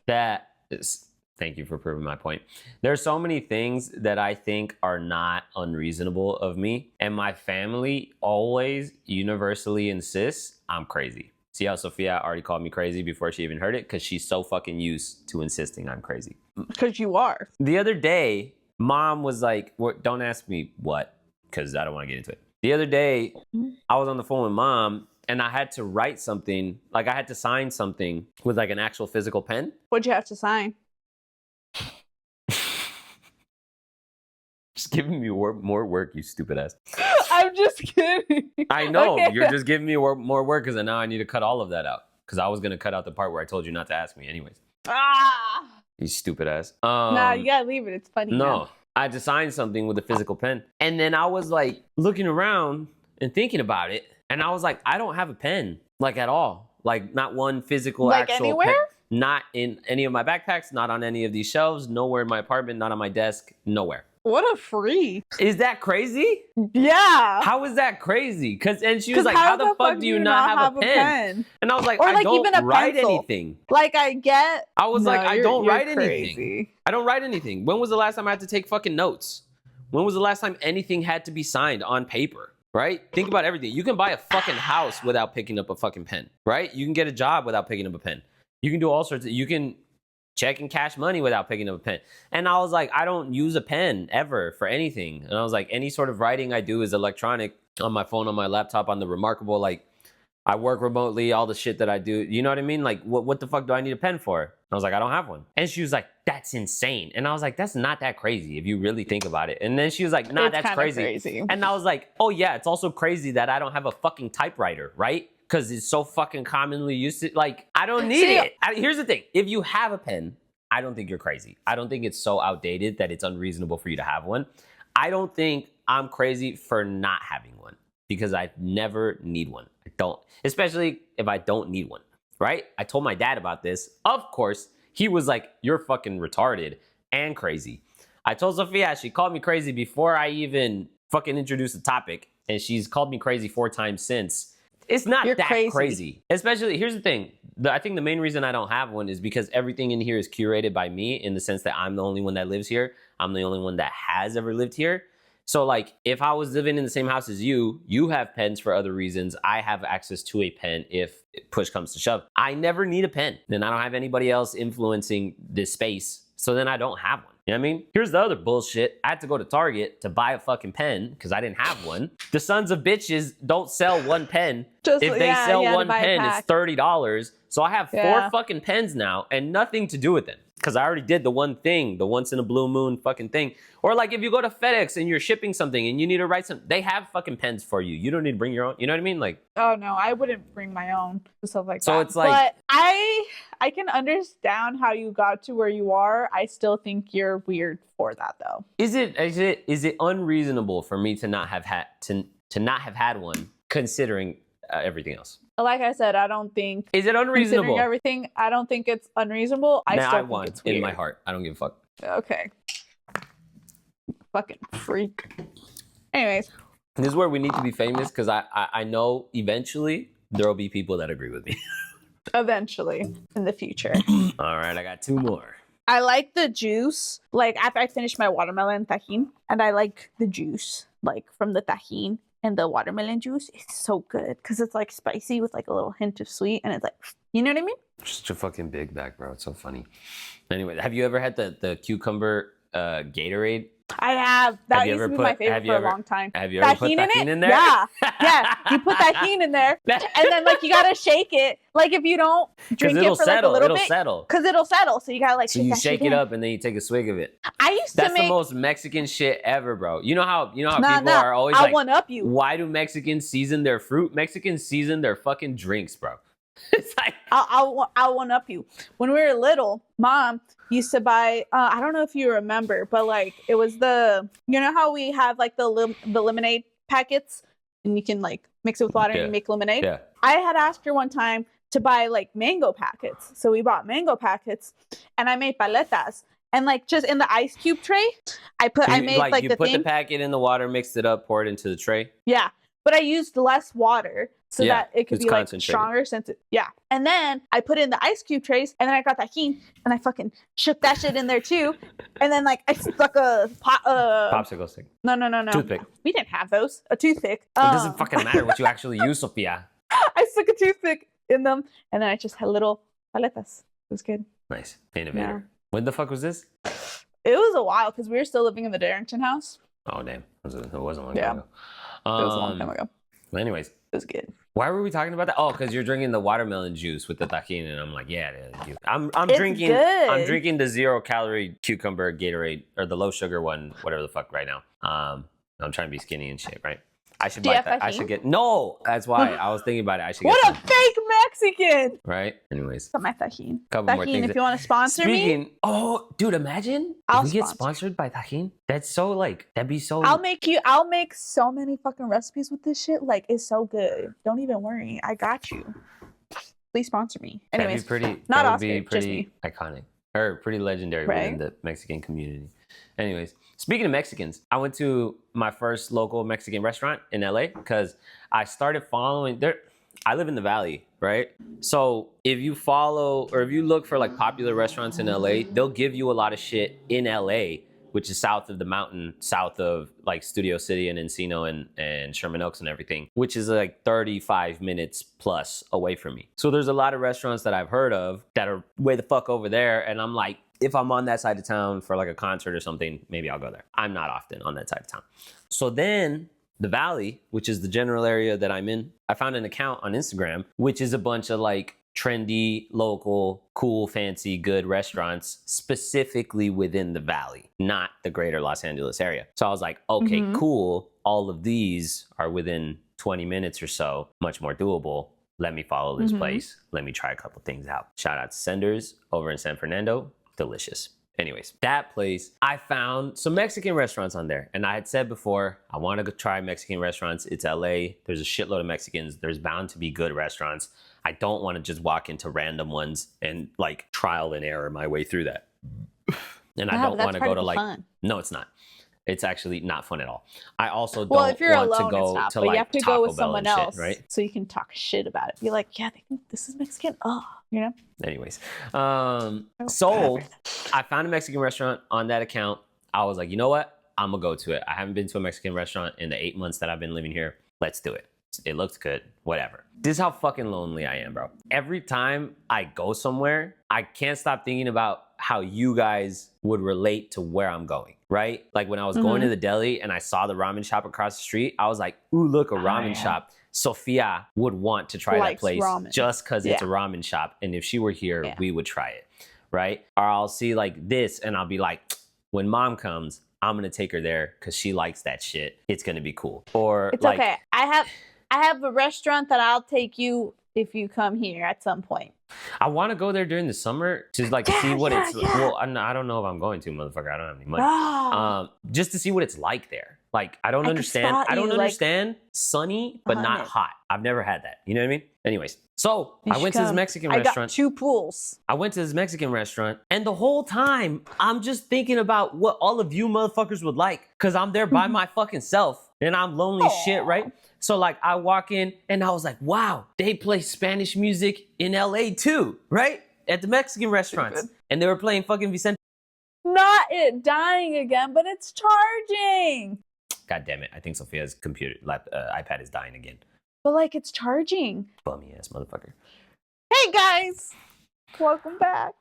Thank you for proving my point. There's so many things that I think are not unreasonable of me. And my family always universally insists I'm crazy. See how Sophia already called me crazy before she even heard it? Because she's so fucking used to insisting I'm crazy. Because you are. The other day, mom was like, don't ask me what, because I don't want to get into it. The other day, I was on the phone with mom and I had to write something, like I had to sign something with like an actual physical pen. What'd you have to sign? Just giving me more work, you stupid ass. I'm just kidding. I know, Okay. you're just giving me more work because now I need to cut all of that out. Because I was going to cut out the part where I told you not to ask me anyways. Ah. You stupid ass. Nah, you gotta leave it. It's funny. No, now. I had to sign something with a physical pen. And then I was like looking around and thinking about it. And I was like, I don't have a pen, like at all. Like not one physical Like actual anywhere? pen. Not in any of my backpacks, not on any of these shelves, nowhere in my apartment, not on my desk, nowhere. What a freak. Is that crazy? Yeah. How is that crazy? And she was like, how how the fuck do you not have a pen? And I was like, Or I like don't even a write pencil. anything. Like I get. I was like, I don't write crazy. anything. I don't write anything. When was the last time I had to take fucking notes? When was the last time anything had to be signed on paper? Right? Think about everything. You can buy a fucking house without picking up a fucking pen. Right? You can get a job without picking up a pen. You can do all sorts of, you can check and cash money without picking up a pen. And I was like, I don't use a pen ever for anything. And I was like, any sort of writing I do is electronic on my phone, on my laptop, on the Remarkable. Like, I work remotely, all the shit that I do. You know what I mean? Like, what the fuck do I need a pen for? And I was like, I don't have one. And she was like, that's insane. And I was like, that's not that crazy if you really think about it. And then she was like, nah, It's that's crazy. And I was like, oh yeah, it's also crazy that I don't have a fucking typewriter, right? Because it's so fucking commonly used to, like, I don't need it. Here's the thing. If you have a pen, I don't think you're crazy. I don't think it's so outdated that it's unreasonable for you to have one. I don't think I'm crazy for not having one because I never need one. I don't, especially if I don't need one, right? I told my dad about this. Of course, he was like, you're fucking retarded and crazy. I told Sophia, she called me crazy before I even fucking introduced the topic. And she's called me crazy 4 times since. It's not that crazy. Especially, here's the thing. I think the main reason I don't have one is because everything in here is curated by me in the sense that I'm the only one that lives here. I'm the only one that has ever lived here. So like, if I was living in the same house as you have pens for other reasons. I have access to a pen if push comes to shove. I never need a pen. Then I don't have anybody else influencing this space. So then I don't have one. You know what I mean? Here's the other bullshit. I had to go to Target to buy a fucking pen because I didn't have one. The sons of bitches don't sell one pen. If they sell one pen, it's $30. So I have 4 fucking pens now and nothing to do with them. Because I already did the one thing, the once in a blue moon fucking thing. Or like if you go to FedEx and you're shipping something and you need to write something, they have fucking pens for you. You don't need to bring your own. You know what I mean? Like, oh no, I wouldn't bring my own stuff like that. So it's like, but I can understand how you got to where you are. I still think you're weird for that though. Is it unreasonable for me to not have had one considering everything else? Like I said, I don't think. Is it unreasonable? Considering everything, I don't think it's unreasonable. I still think it's weird. In my heart. I don't give a fuck. Okay. Fucking freak. Anyways. This is where we need to be famous because I know eventually there will be people that agree with me. Eventually, in the future. All right, I got 2 more. I like the juice. Like after I finish my watermelon tajin, and I like the juice, like from the tajin and the watermelon juice. It's so good because it's like spicy with like a little hint of sweet, and it's like, you know what I mean? Such a fucking big bag, bro. It's so funny. Anyway, have you ever had the cucumber Gatorade? I have. That used to be my favorite for a long time. Have you ever put tajin in there? Yeah. Yeah. You put tajin in there, and then like you gotta shake it. Like if you don't drink it for like a little bit, because it'll settle. So you gotta like shake it up and then you take a swig of it. That's the most Mexican shit ever, bro. You know how people are always like, one up you. Why do Mexicans season their fruit? Mexicans season their fucking drinks, bro. It's like I'll one up you. When we were little, Mom used to buy. I don't know if you remember, but like it was you know how we have like the lemonade packets, and you can like mix it with water and you make lemonade. Yeah. I had asked her one time to buy like mango packets, so we bought mango packets, and I made paletas. And like just in the ice cube tray, I made like you put the packet in the water, mixed it up, poured it into the tray. Yeah, but I used less water so that it could be like stronger and then I put in the ice cube trays, and then I got tajin, and I fucking shook that shit in there too, and then like I stuck a popsicle stick. No. Toothpick. We didn't have those. A toothpick. It doesn't fucking matter what you actually use, Sophia. I stuck a toothpick in them, and then I just had little paletas. It was good. Nice. Innovator. When the fuck was this? It was a while because we were still living in the Darrington house. Oh damn. It wasn't long yeah. time ago. It was a long time ago. Well, anyways, It was good. Why were we talking about that? Oh, because you're drinking the watermelon juice with the tahini, and I'm like, yeah, I'm It's drinking. good. I'm drinking the 0-calorie cucumber Gatorade or the low sugar one, whatever the fuck, right now. I'm trying to be skinny and shit, right? I should Do you buy have that. I tahini? should get no. That's why I was thinking about it. I should get What a some, fake Mexican! right? Anyways, Got my tajin. couple more Tajin, things. if you want to sponsor me, Speaking, oh, dude, imagine I'll if we get sponsor. sponsored by Tajin. That's so like that'd be so. I'll make so many fucking recipes with this shit. Like, it's so good. Don't even worry. I got you. Please sponsor me. Anyways, that'd be pretty. not That would Oscar, be just pretty me. iconic or pretty legendary Right? within the Mexican community. Anyways, speaking of Mexicans, I went to my first local Mexican restaurant in LA because I started following there. I live in the Valley, right? So if you follow or if you look for like popular restaurants in LA, they'll give you a lot of shit in LA, which is south of the mountain, south of like Studio City and Encino and Sherman Oaks and everything, which is like 35 minutes plus away from me. So there's a lot of restaurants that I've heard of that are way the fuck over there. And I'm like, if I'm on that side of town for like a concert or something, maybe I'll go there. I'm not often on that side of town. So then the Valley, which is the general area that I'm in, I found an account on Instagram, which is a bunch of like trendy, local, cool, fancy, good restaurants specifically within the Valley, not the greater Los Angeles area. So I was like, okay, cool. All of these are within 20 minutes or so, much more doable. Let me follow this place. Let me try a couple things out. Shout out to Senders over in San Fernando. Delicious. Anyways, that place, I found some Mexican restaurants on there. And I had said before, I want to go try Mexican restaurants. It's LA. There's a shitload of Mexicans. There's bound to be good restaurants. I don't want to just walk into random ones and like trial and error my way through that. And I don't want to go to like, fun. No, it's not. It's actually not fun at all. I also Well, don't if you're want alone, to go it's not, to but like you have to Taco go with Bell someone and shit, else, right? so you can talk shit about it. Be like, yeah, they think this is Mexican. Oh, you know. Anyways, so I found a Mexican restaurant on that account. I was like, you know what? I'm gonna go to it. I haven't been to a Mexican restaurant in the 8 months that I've been living here. Let's do it. It looks good. Whatever. This is how fucking lonely I am, bro. Every time I go somewhere, I can't stop thinking about how you guys would relate to where I'm going, right? Like when I was going to the deli and I saw the ramen shop across the street, I was like, ooh, look, a ramen shop. Sophia would want to try that place just because it's a ramen shop. And if she were here, we would try it, right? Or I'll see like this and I'll be like, when mom comes, I'm going to take her there because she likes that shit. It's going to be cool. Or It's like, okay. I have a restaurant that I'll take you if you come here at some point. I want to go there during the summer to like see what it's. Well, I don't know if I'm going to, motherfucker. I don't have any money. Just to see what it's like there. Like I don't understand. I don't understand sunny but not hot. I've never had that. You know what I mean? Anyways, so I went to this Mexican restaurant. I got 2 pools. I went to this Mexican restaurant, and the whole time I'm just thinking about what all of you motherfuckers would like, cause I'm there by my fucking self, and I'm lonely as shit, right? So like I walk in and I was like, wow, they play Spanish music in LA too, right? At the Mexican restaurants. And they were playing fucking Vicente. Not it dying again, but it's charging. God damn it. I think Sophia's iPad is dying again. But like it's charging. Bummy ass motherfucker. Hey guys. Welcome back.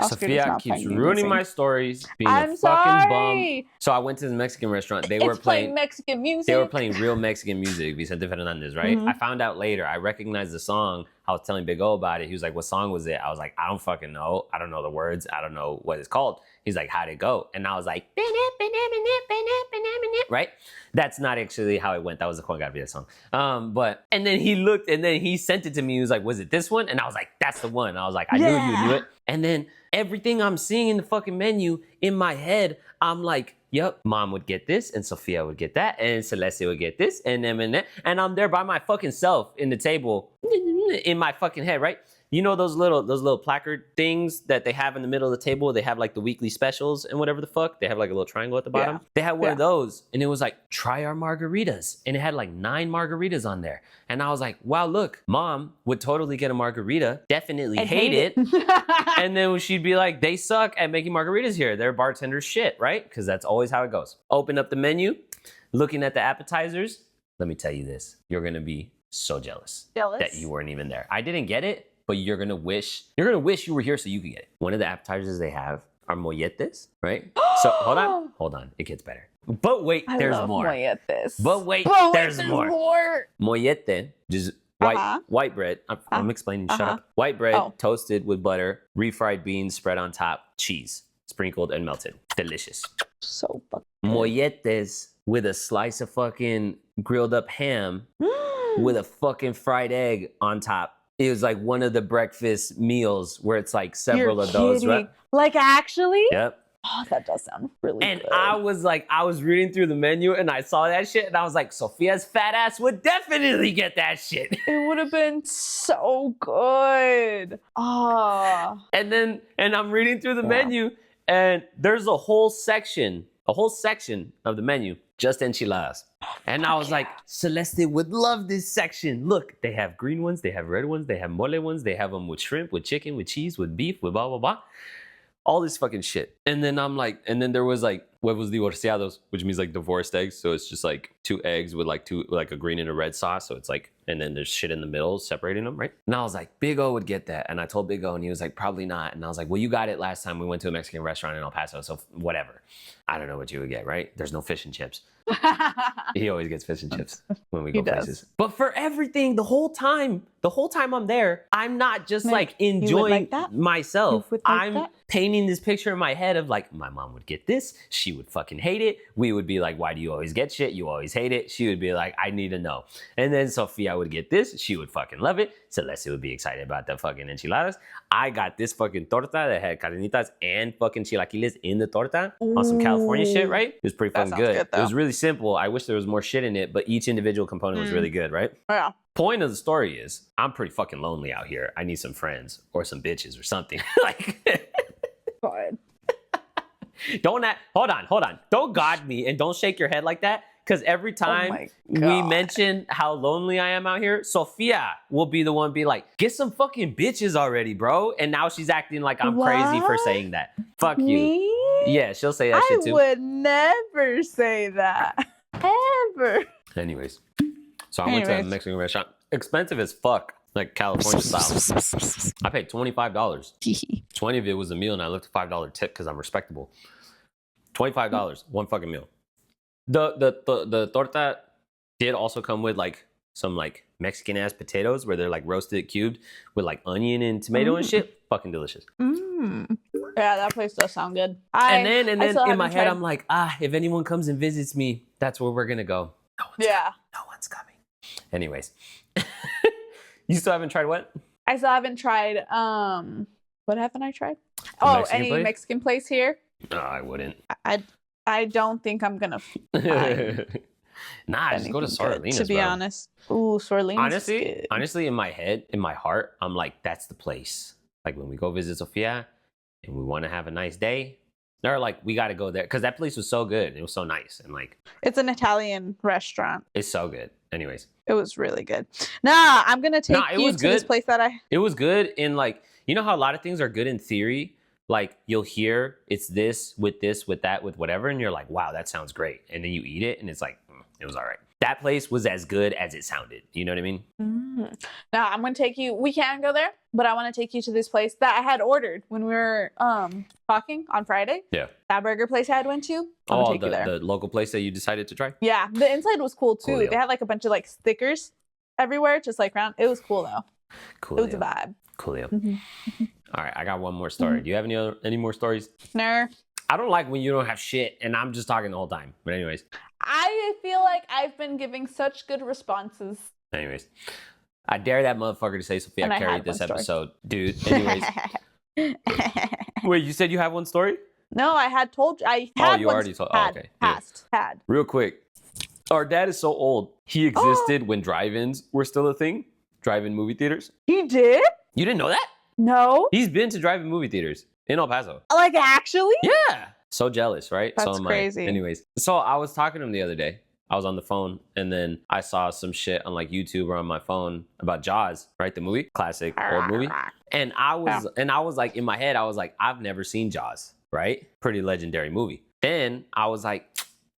Sophia keeps ruining my stories, being I'm a fucking bum. sorry. So I went to the Mexican restaurant. They It's were playing Mexican music. They were playing real Mexican music, Vicente Fernandez, right? I found out later. I recognized the song. I was telling Big O about it. He was like, what song was it? I was like, I don't fucking know. I don't know the words. I don't know what it's called. He's like, how'd it go? And I was like, right? That's not actually how it went. That was the Juan Gabriel song. And then he looked and then he sent it to me. He was like, was it this one? And I was like, that's the one. I was like, I knew you knew it. And then everything I'm seeing in the fucking menu in my head, I'm like, yep, mom would get this, and Sophia would get that, and Celeste would get this, and them and that. And I'm there by my fucking self in the table, in my fucking head, right? You know those little placard things that they have in the middle of the table? They have like the weekly specials and whatever the fuck. They have like a little triangle at the bottom. They had one of those, and it was like, try our margaritas. And it had like 9 margaritas on there. And I was like, wow, look, mom would totally get a margarita, definitely hate it. And then she'd be like, they suck at making margaritas here. They're bartenders shit, right? Because that's always how it goes. Open up the menu, looking at the appetizers. Let me tell you this, you're gonna be so jealous that you weren't even there. I didn't get it, but you're gonna wish you were here so you could get it. One of the appetizers they have are molletes, right? So hold on. It gets better. But wait, I there's love more. molletes. But wait, there's more. Mollete, just white bread. I'm explaining. Shut up. White bread, toasted with butter, refried beans spread on top, cheese sprinkled and melted. Delicious. So fucking Molletes with a slice of fucking grilled up ham with a fucking fried egg on top. It was like one of the breakfast meals where it's like several of those, right? Like actually? Yep. Oh, that does sound really good. And I was reading through the menu and I saw that shit and I was like, Sophia's fat ass would definitely get that shit. It would have been so good. Oh. And I'm reading through the menu and there's a whole section of the menu just enchiladas. And I was like, Celeste would love this section. Look, they have green ones, they have red ones, they have mole ones, they have them with shrimp, with chicken, with cheese, with beef, with blah, blah, blah. All this fucking shit. And then I'm like, and then there was like huevos divorciados, which means like divorced eggs. So it's just like 2 eggs with like a green and a red sauce. So it's like, and then there's shit in the middle separating them, right? And I was like, Big O would get that. And I told Big O and he was like, probably not. And I was like, well, you got it last time we went to a Mexican restaurant in El Paso. So whatever. I don't know what you would get, right? There's no fish and chips. He always gets fish and chips when we go places. But for everything, the whole time I'm there, I'm not just like enjoying myself. I'm painting this picture in my head of like, my mom would get this. She would fucking hate it. We would be like, why do you always get shit? You always hate it. She would be like, I need to know. And then Sophia would get this. She would fucking love it. Celeste would be excited about the fucking enchiladas. I got this fucking torta that had carnitas and fucking chilaquiles in the torta on some California shit, right? It was pretty fucking good. It was really simple. I wish there was more shit in it, but each individual component was really good, right? Yeah. Point of the story is, I'm pretty fucking lonely out here. I need some friends or some bitches or something. Like, God. Hold on. Don't God me and don't shake your head like that. Because every time we mention how lonely I am out here, Sophia will be the one be like, get some fucking bitches already, bro. And now she's acting like I'm crazy for saying that. Fuck you. Yeah, she'll say that shit too. I would never say that. Ever. Anyways. So I went to a Mexican restaurant. Expensive as fuck. Like California style. I paid $25. 20 of it was a meal and I left a $5 tip because I'm respectable. $25, one fucking meal. The torta did also come with like some like Mexican ass potatoes where they're like roasted cubed with like onion and tomato and shit. Fucking delicious. Yeah, that place does sound good. And then in my head I'm like, if anyone comes and visits me, that's where we're gonna go. No one's coming. Anyways. You still haven't tried what? I still haven't tried what haven't I tried? Mexican place here? No, I wouldn't. I don't think I'm gonna find just go to Sorrelina's, to be honest. Ooh, Sorrelina's honestly, in my head, in my heart, I'm like, that's the place. Like when we go visit Sophia and we want to have a nice day, or like we got to go there because that place was so good. It was so nice and like it's an Italian restaurant. It's so good. Anyways, it was really good. I'm gonna take you to this place that It was good in like, you know how a lot of things are good in theory. Like you'll hear it's this, with that, with whatever. And you're like, wow, that sounds great. And then you eat it and it's like, it was all right. That place was as good as it sounded. You know what I mean? Now I'm going to take you, we can go there, but I want to take you to this place that I had ordered when we were talking on Friday. Yeah. That burger place I had went to. The local place that you decided to try? Yeah. The inside was cool too. Coolio. They had like a bunch of like stickers everywhere, just like around. It was cool though. Cool. It was a vibe. Coolio. All right, I got one more story. Do you have any more stories? No. I don't like when you don't have shit and I'm just talking the whole time. But anyways. I feel like I've been giving such good responses. Anyways. I dare that motherfucker to say Sophia carried this episode. Dude, anyways. Wait, you said you have one story? No, I had told you. I had you already told. Okay. Had. Real quick. Our dad is so old. He existed when drive-ins were still a thing. Drive-in movie theaters. He did? You didn't know that? No. He's been to drive-in movie theaters in El Paso. Like actually? Yeah. So jealous, right? That's crazy. Anyways, so I was talking to him the other day. I was on the phone and then I saw some shit on like YouTube or on my phone about Jaws, right? The movie, classic old movie. And I was like, in my head, I was like, I've never seen Jaws, right? Pretty legendary movie. Then I was like,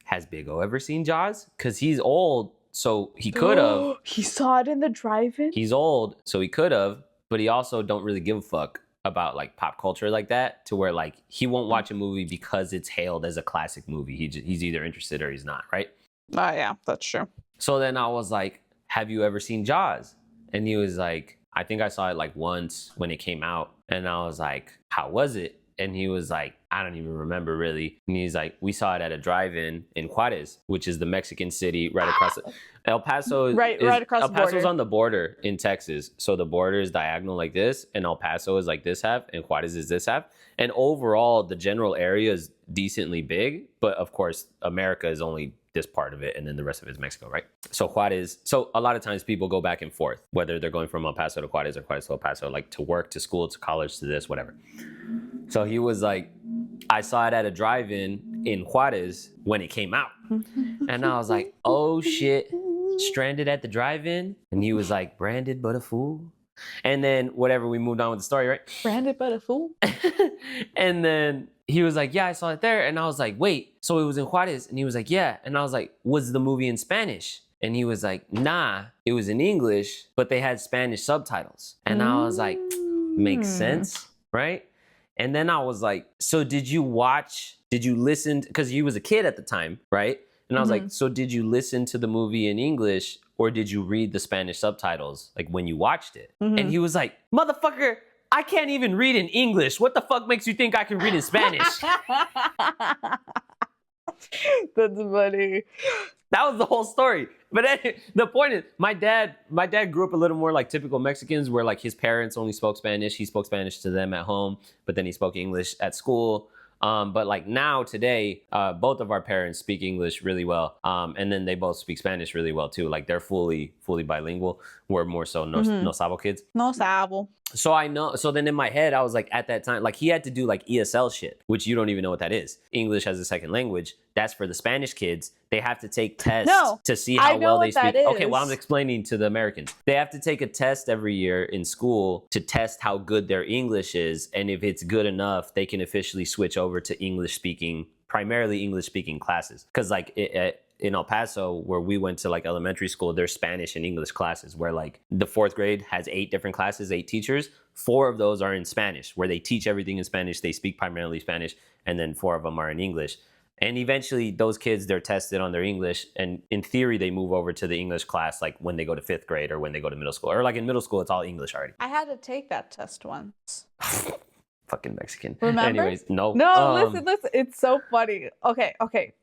has Big O ever seen Jaws? Because he's old, so he could have. He saw it in the drive-in? He's old, so he could have. But he also don't really give a fuck about like pop culture like that, to where like he won't watch a movie because it's hailed as a classic movie. He's either interested or he's not, right? Oh, yeah, that's true. So then I was like, have you ever seen Jaws? And he was like, I think I saw it like once when it came out. And I was like, how was it? And he was like, I don't even remember really. And he's like, we saw it at a drive-in in Juarez, which is the Mexican city right across El Paso. Right across El the Paso's border. on the border in Texas. So the border is diagonal like this, and El Paso is like this half, and Juarez is this half. And overall, the general area is decently big, but of course, America is only this part of it, and then the rest of it is Mexico, right? So Juarez, so a lot of times people go back and forth, whether they're going from El Paso to Juarez or Juarez to El Paso, like to work, to school, to college, to this, whatever. So he was like, I saw it at a drive-in in Juarez when it came out. And I was like, oh shit, stranded at the drive-in? And he was like, branded but a fool. And then whatever, we moved on with the story, right? Branded but a fool. And then he was like, yeah, I saw it there. And I was like, wait, so it was in Juarez? And he was like, yeah. And I was like, was the movie in Spanish? And he was like, nah, it was in English, but they had Spanish subtitles. And I was like, makes sense, right? And then I was like, so did you listen? Because he was a kid at the time, right? And I was like, so did you listen to the movie in English, or did you read the Spanish subtitles like when you watched it? And he was like, motherfucker, I can't even read in English. What the fuck makes you think I can read in Spanish? That's funny. That was the whole story. But anyway, the point is, my dad grew up a little more like typical Mexicans, where like his parents only spoke Spanish. He spoke Spanish to them at home, but then he spoke English at school. But like now today, both of our parents speak English really well. And then they both speak Spanish really well too. Like they're fully bilingual. We're more so no sabo kids. No sabo. So I know, so then in my head, I was like, at that time, like he had to do like ESL shit, which you don't even know what that is. English as a second language. That's for the Spanish kids. They have to take tests to see how well they speak. Okay, well, I'm explaining to the Americans. They have to take a test every year in school to test how good their English is. And if it's good enough, they can officially switch over to primarily English speaking classes. Because like in El Paso, where we went to like elementary school, there's Spanish and English classes where like the 4th grade has 8 different classes, 8 teachers. 4 of those are in Spanish, where they teach everything in Spanish. They speak primarily Spanish, and then 4 of them are in English. And eventually those kids, they're tested on their English. And in theory, they move over to the English class like when they go to 5th grade or when they go to middle school. Or like in middle school, it's all English already. I had to take that test once. Fucking Mexican. Remember? Anyways, no. Listen. It's so funny. Okay.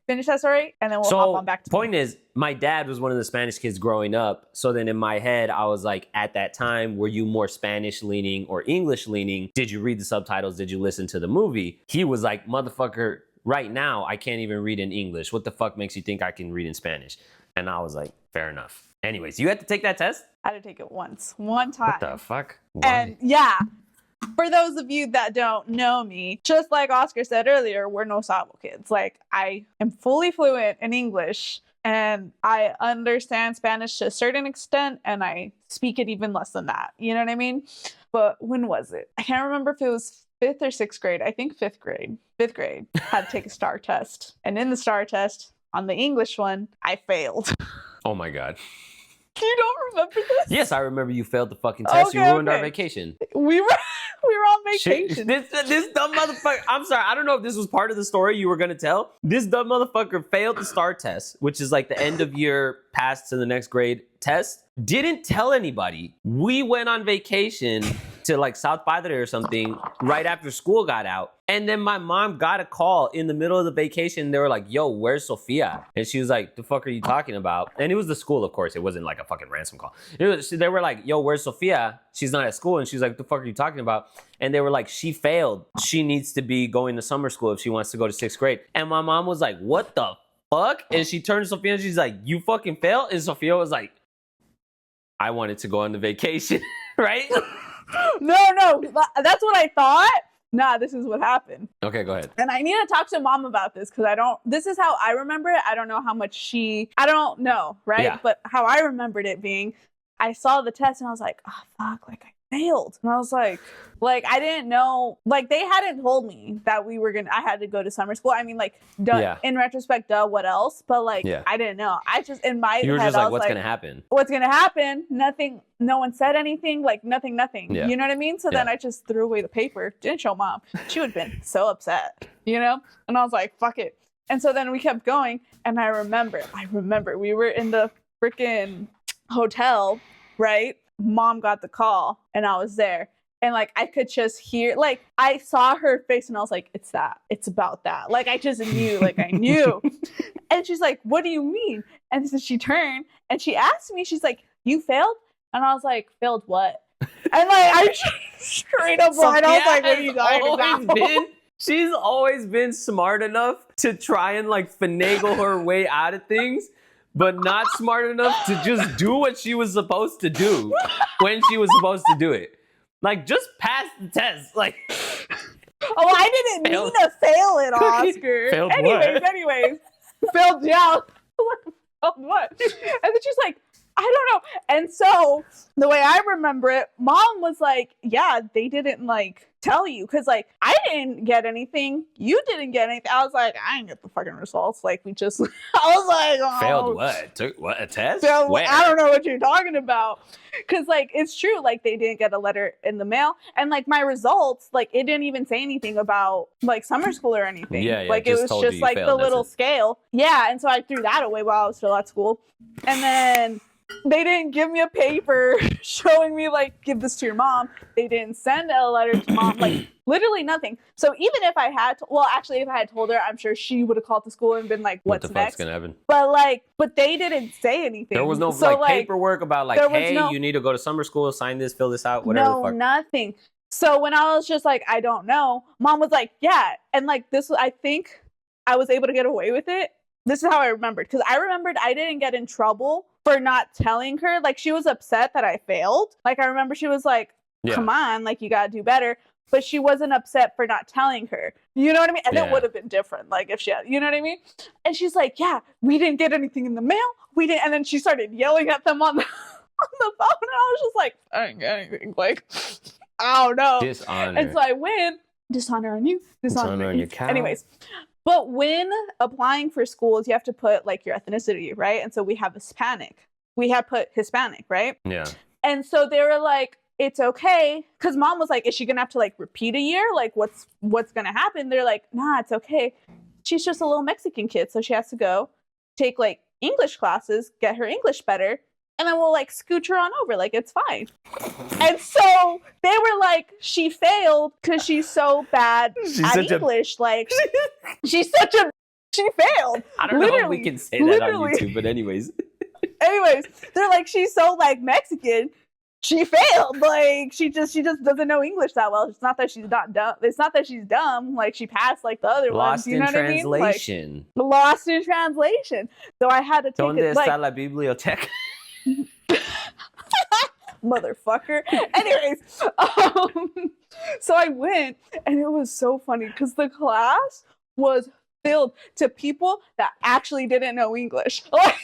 Finish that story, and then we'll hop on back to point is, my dad was one of the Spanish kids growing up. So then in my head, I was like, at that time, were you more Spanish leaning or English leaning? Did you read the subtitles? Did you listen to the movie? He was like, motherfucker, right now, I can't even read in English. What the fuck makes you think I can read in Spanish? And I was like, fair enough. Anyways, you had to take that test? I had to take it one time. What the fuck? Why? And yeah, for those of you that don't know me, just like Oscar said earlier, we're no sabo kids. Like, I am fully fluent in English, and I understand Spanish to a certain extent, and I speak it even less than that. You know what I mean? But when was it? I can't remember if it was 5th or 6th grade. I think 5th grade. 5th grade, had to take a STAR test. And in the STAR test, on the English one, I failed. Oh my God. You don't remember this? Yes, I remember you failed the fucking test. Okay, you ruined our vacation. We were on vacation. This dumb motherfucker. I'm sorry. I don't know if this was part of the story you were going to tell. This dumb motherfucker failed the STAR test, which is like the end of year pass to the next grade test. Didn't tell anybody. We went on vacation to like South Padre or something right after school got out. And then my mom got a call in the middle of the vacation. They were like, yo, where's Sophia? And she was like, the fuck are you talking about? And it was the school, of course. It wasn't like a fucking ransom call. They were like, yo, where's Sophia? She's not at school. And she's like, what the fuck are you talking about? And they were like, she failed. She needs to be going to summer school if she wants to go to 6th grade. And my mom was like, what the fuck? And she turned to Sophia and she's like, you fucking failed? And Sophia was like, I wanted to go on the vacation, right? No, that's what I thought. Nah, this is what happened. Okay, go ahead. And I need to talk to mom about this because this is how I remember it. I don't know how much I don't know, right? Yeah. But how I remembered it being, I saw the test and I was like, oh, fuck, like I failed. And I was like, I didn't know, like, they hadn't told me that I had to go to summer school. I mean, like, in retrospect, what else? But like, I didn't know. I just, in my You were head, just I like, was what's like, going to happen? What's going to happen? Nothing. No one said anything, like nothing. Yeah. You know what I mean? So then I just threw away the paper. Didn't show mom. She would have been so upset, you know? And I was like, fuck it. And so then we kept going. And I remember we were in the freaking hotel, right? Mom got the call and I was there. And like, I could just hear, like, I saw her face and I was like, it's about that. Like, I just knew, like, I knew. And she's like, what do you mean? And so she turned and she asked me, she's like, you failed? And I was like, failed what? And like, I straight up lied. I was like, what are you talking about? She's always been smart enough to try and like finagle her way out of things, but not smart enough to just do what she was supposed to do when she was supposed to do it. Like, just pass the test. Like, oh, I didn't mean to fail it, Oscar. Failed anyways. Failed, yeah. Failed what? And then she's like, I don't know. And so the way I remember it, mom was like, yeah, they didn't like tell you. Cause like, I didn't get anything. You didn't get anything. I was like, I didn't get the fucking results. Like, we just, I was like, oh. Failed what? Took what? A test? Failed, where? I don't know what you're talking about. Cause like, it's true. Like, they didn't get a letter in the mail. And like, my results, like, it didn't even say anything about like summer school or anything. Yeah, like, it was just like failed, the little scale. Yeah. And so I threw that away while I was still at school. And then they didn't give me a paper showing me like, give this to your mom. They didn't send a letter to mom, like literally nothing. So even if I had if I had told her, I'm sure she would have called the school and been like, what's what the next? fuck's gonna happen? But they didn't say anything. There was no paperwork about like, hey, you need to go to summer school, sign this, fill this out, whatever the fuck. Nothing. So when I was just like, I don't know, mom was like, yeah. And like this, I think I was able to get away with it. This is how I remembered. Because I remembered I didn't get in trouble for not telling her. Like, she was upset that I failed. Like, I remember she was like, come on, like, you got to do better. But she wasn't upset for not telling her. You know what I mean? And it would have been different, like, if she had, you know what I mean? And she's like, yeah, we didn't get anything in the mail. We didn't. And then she started yelling at them on the, on the phone. And I was just like, I didn't get anything. Like, I don't know. Dishonor. And so I win. Dishonor on you. Dishonor on your cow. Anyways. But when applying for schools, you have to put like your ethnicity, right? And so we have Hispanic. We had put Hispanic, right? Yeah. And so they were like, it's okay. Because mom was like, is she going to have to like repeat a year? Like, what's going to happen? They're like, nah, it's okay. She's just a little Mexican kid. So she has to go take like English classes, get her English better. And then we'll like scooch her on over. Like, it's fine. And so they were like, she failed because she's so bad at English. Like, she failed. I don't know if we can say that on YouTube, but anyways, they're like, she's so like Mexican. She failed. Like, she just doesn't know English that well. It's not that she's not dumb. It's not that she's dumb. Like, she passed like the other ones. You know what I mean? Translation. Like, lost in translation. So I had to take ¿Dónde it. está la biblioteca? Motherfucker. Anyways, so I went and it was so funny because the class was filled to people that actually didn't know English. Like,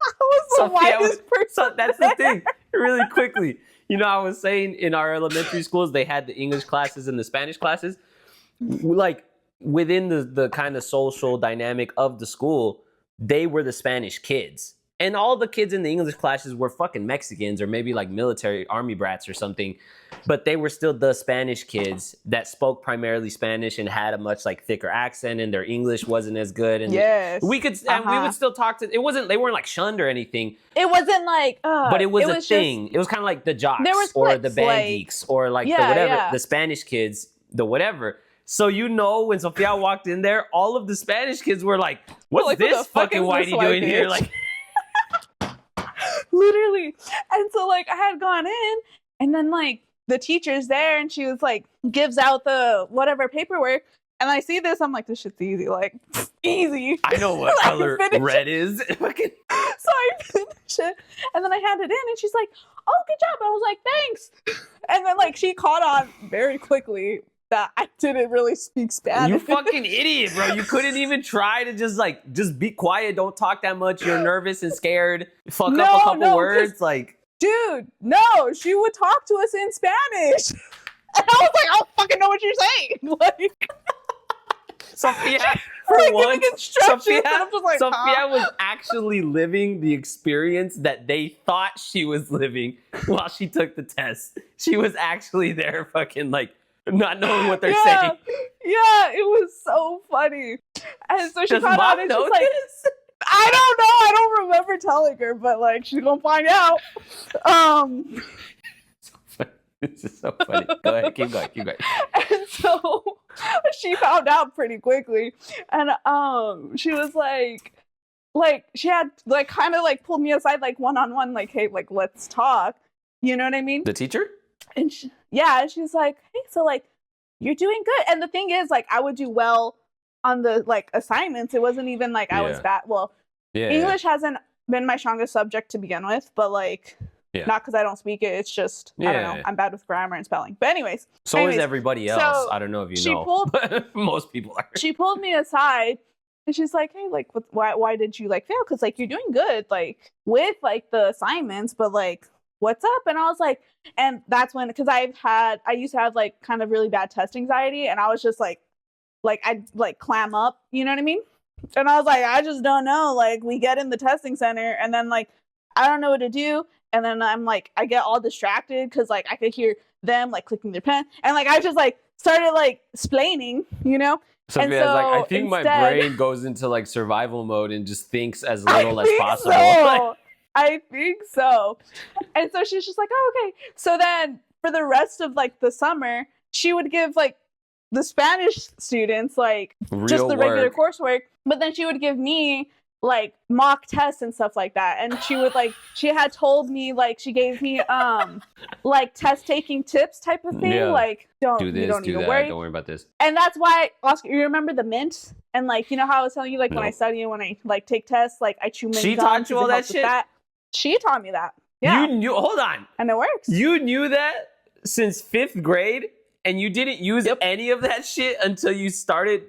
I was the whitest person. So that's the thing. Really quickly, you know, I was saying in our elementary schools they had the English classes and the Spanish classes. Like, within the kind of social dynamic of the school, they were the Spanish kids. And all the kids in the English classes were fucking Mexicans or maybe like military army brats or something. But they were still the Spanish kids that spoke primarily Spanish and had a much like thicker accent, and their English wasn't as good. And we would still talk to, they weren't like shunned or anything. It wasn't like, but it was a thing. It was kind of like the jocks or the band geeks or like the whatever, the Spanish kids, the whatever. So, you know, when Sophia walked in there, all of the Spanish kids were like, what's this fucking whitey doing here? Like, literally. And so like I had gone in and then like the teacher's there and she was like gives out the whatever paperwork and I see this, I'm like, this shit's easy, like easy. I know what color red is. So I finished it and then I handed it in and she's like, oh, good job. I was like, thanks. And then like she caught on very quickly that I didn't really speak Spanish. You fucking idiot, bro. You couldn't even try to just be quiet. Don't talk that much. You're nervous and scared. Fuck up a couple words. Like, dude, no, she would talk to us in Spanish. And I was like, I don't fucking know what you're saying. Like, Sophia, for like once, giving instructions, Sophia, and I'm just like, Sophia was actually living the experience that they thought she was living while she took the test. She was actually there, fucking like not knowing what they're saying. Yeah, it was so funny. And so she Does found Mom out, and know she's like, this? I don't know. I don't remember telling her, but like, she's gonna find out. This is so funny. Go ahead, keep going. And so she found out pretty quickly, and she was like she had like kind of like pulled me aside like one-on-one, like, hey, like, let's talk. You know what I mean? The teacher? And she's like, hey, so like, you're doing good. And the thing is, like, I would do well on the like assignments. It wasn't even like I was bad. Well, English hasn't been my strongest subject to begin with, but like, not because I don't speak it. It's just, I don't know. I'm bad with grammar and spelling. But anyways. Is everybody else. So I don't know if you know. But most people are. She pulled me aside and she's like, hey, like, why did you like fail? Because like, you're doing good, like, with like the assignments, but like, what's up? And I was like, and that's when, because I used to have like kind of really bad test anxiety, and I was just like I'd like clam up, you know what I mean? And I was like, I just don't know. Like, we get in the testing center, and then like, I don't know what to do. And then I'm like, I get all distracted because like I could hear them like clicking their pen, and like I just like started like splaining, you know? Sophia's so like, I think my brain goes into like survival mode and just thinks as little as possible. So. I think so. And so she's just like, oh, okay. So then for the rest of like the summer, she would give like the Spanish students like just the regular coursework, but then she would give me like mock tests and stuff like that. And she would like, she had told me, like, she gave me like test taking tips type of thing. Like, don't worry about this. And that's why, Oscar, you remember the mint? And like, you know how I was telling you, like, when I study and when I like take tests, like I chew mint. She taught you all that shit? She taught me that. Yeah. You knew, hold on. And it works. You knew that since 5th grade, and you didn't use any of that shit until you started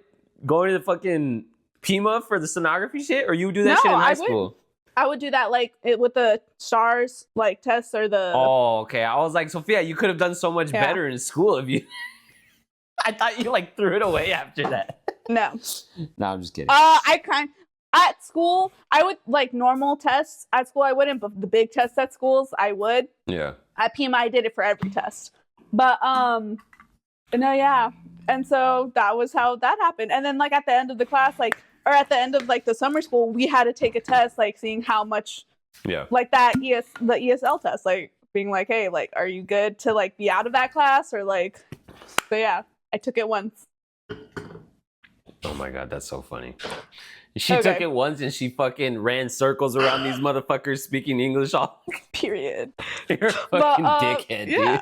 going to the fucking Pima for the sonography shit? Or you would do that shit in high school? I would do that like with the STARS like tests or the... Oh, okay. I was like, Sophia, you could have done so much better in school if you... I thought you like threw it away after that. No. No, I'm just kidding. At school, I would like normal tests. At school, I wouldn't, but the big tests at schools, I would. Yeah. At PMI, I did it for every test. But, no, yeah. And so that was how that happened. And then, like, at the end of the class, like, or at the end of, like, the summer school, we had to take a test, like, seeing how much, like, the ESL test, like, being like, hey, like, are you good to, like, be out of that class? Or, like, so, yeah, I took it once. Oh, my God, that's so funny. She took it once and she fucking ran circles around these motherfuckers speaking English all. Period. You're a fucking dickhead, dude.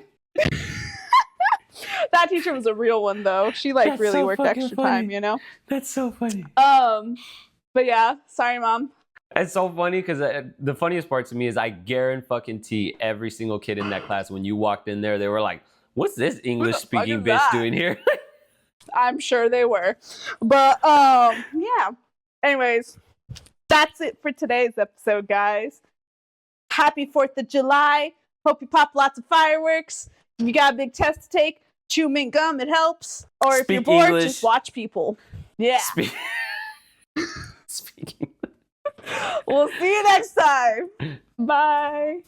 That teacher was a real one, though. She like That's really so worked extra time, you know? That's so funny. But yeah, sorry, Mom. It's so funny because the funniest part to me is I guarantee every single kid in that class, when you walked in there, they were like, what's this English speaking bitch doing here? I'm sure they were. But yeah. Anyways, that's it for today's episode, guys. Happy 4th of July. Hope you pop lots of fireworks. If you got a big test to take, chew mint gum, it helps. Or if you're bored, English. Just watch people. Yeah. Speaking. We'll see you next time. Bye.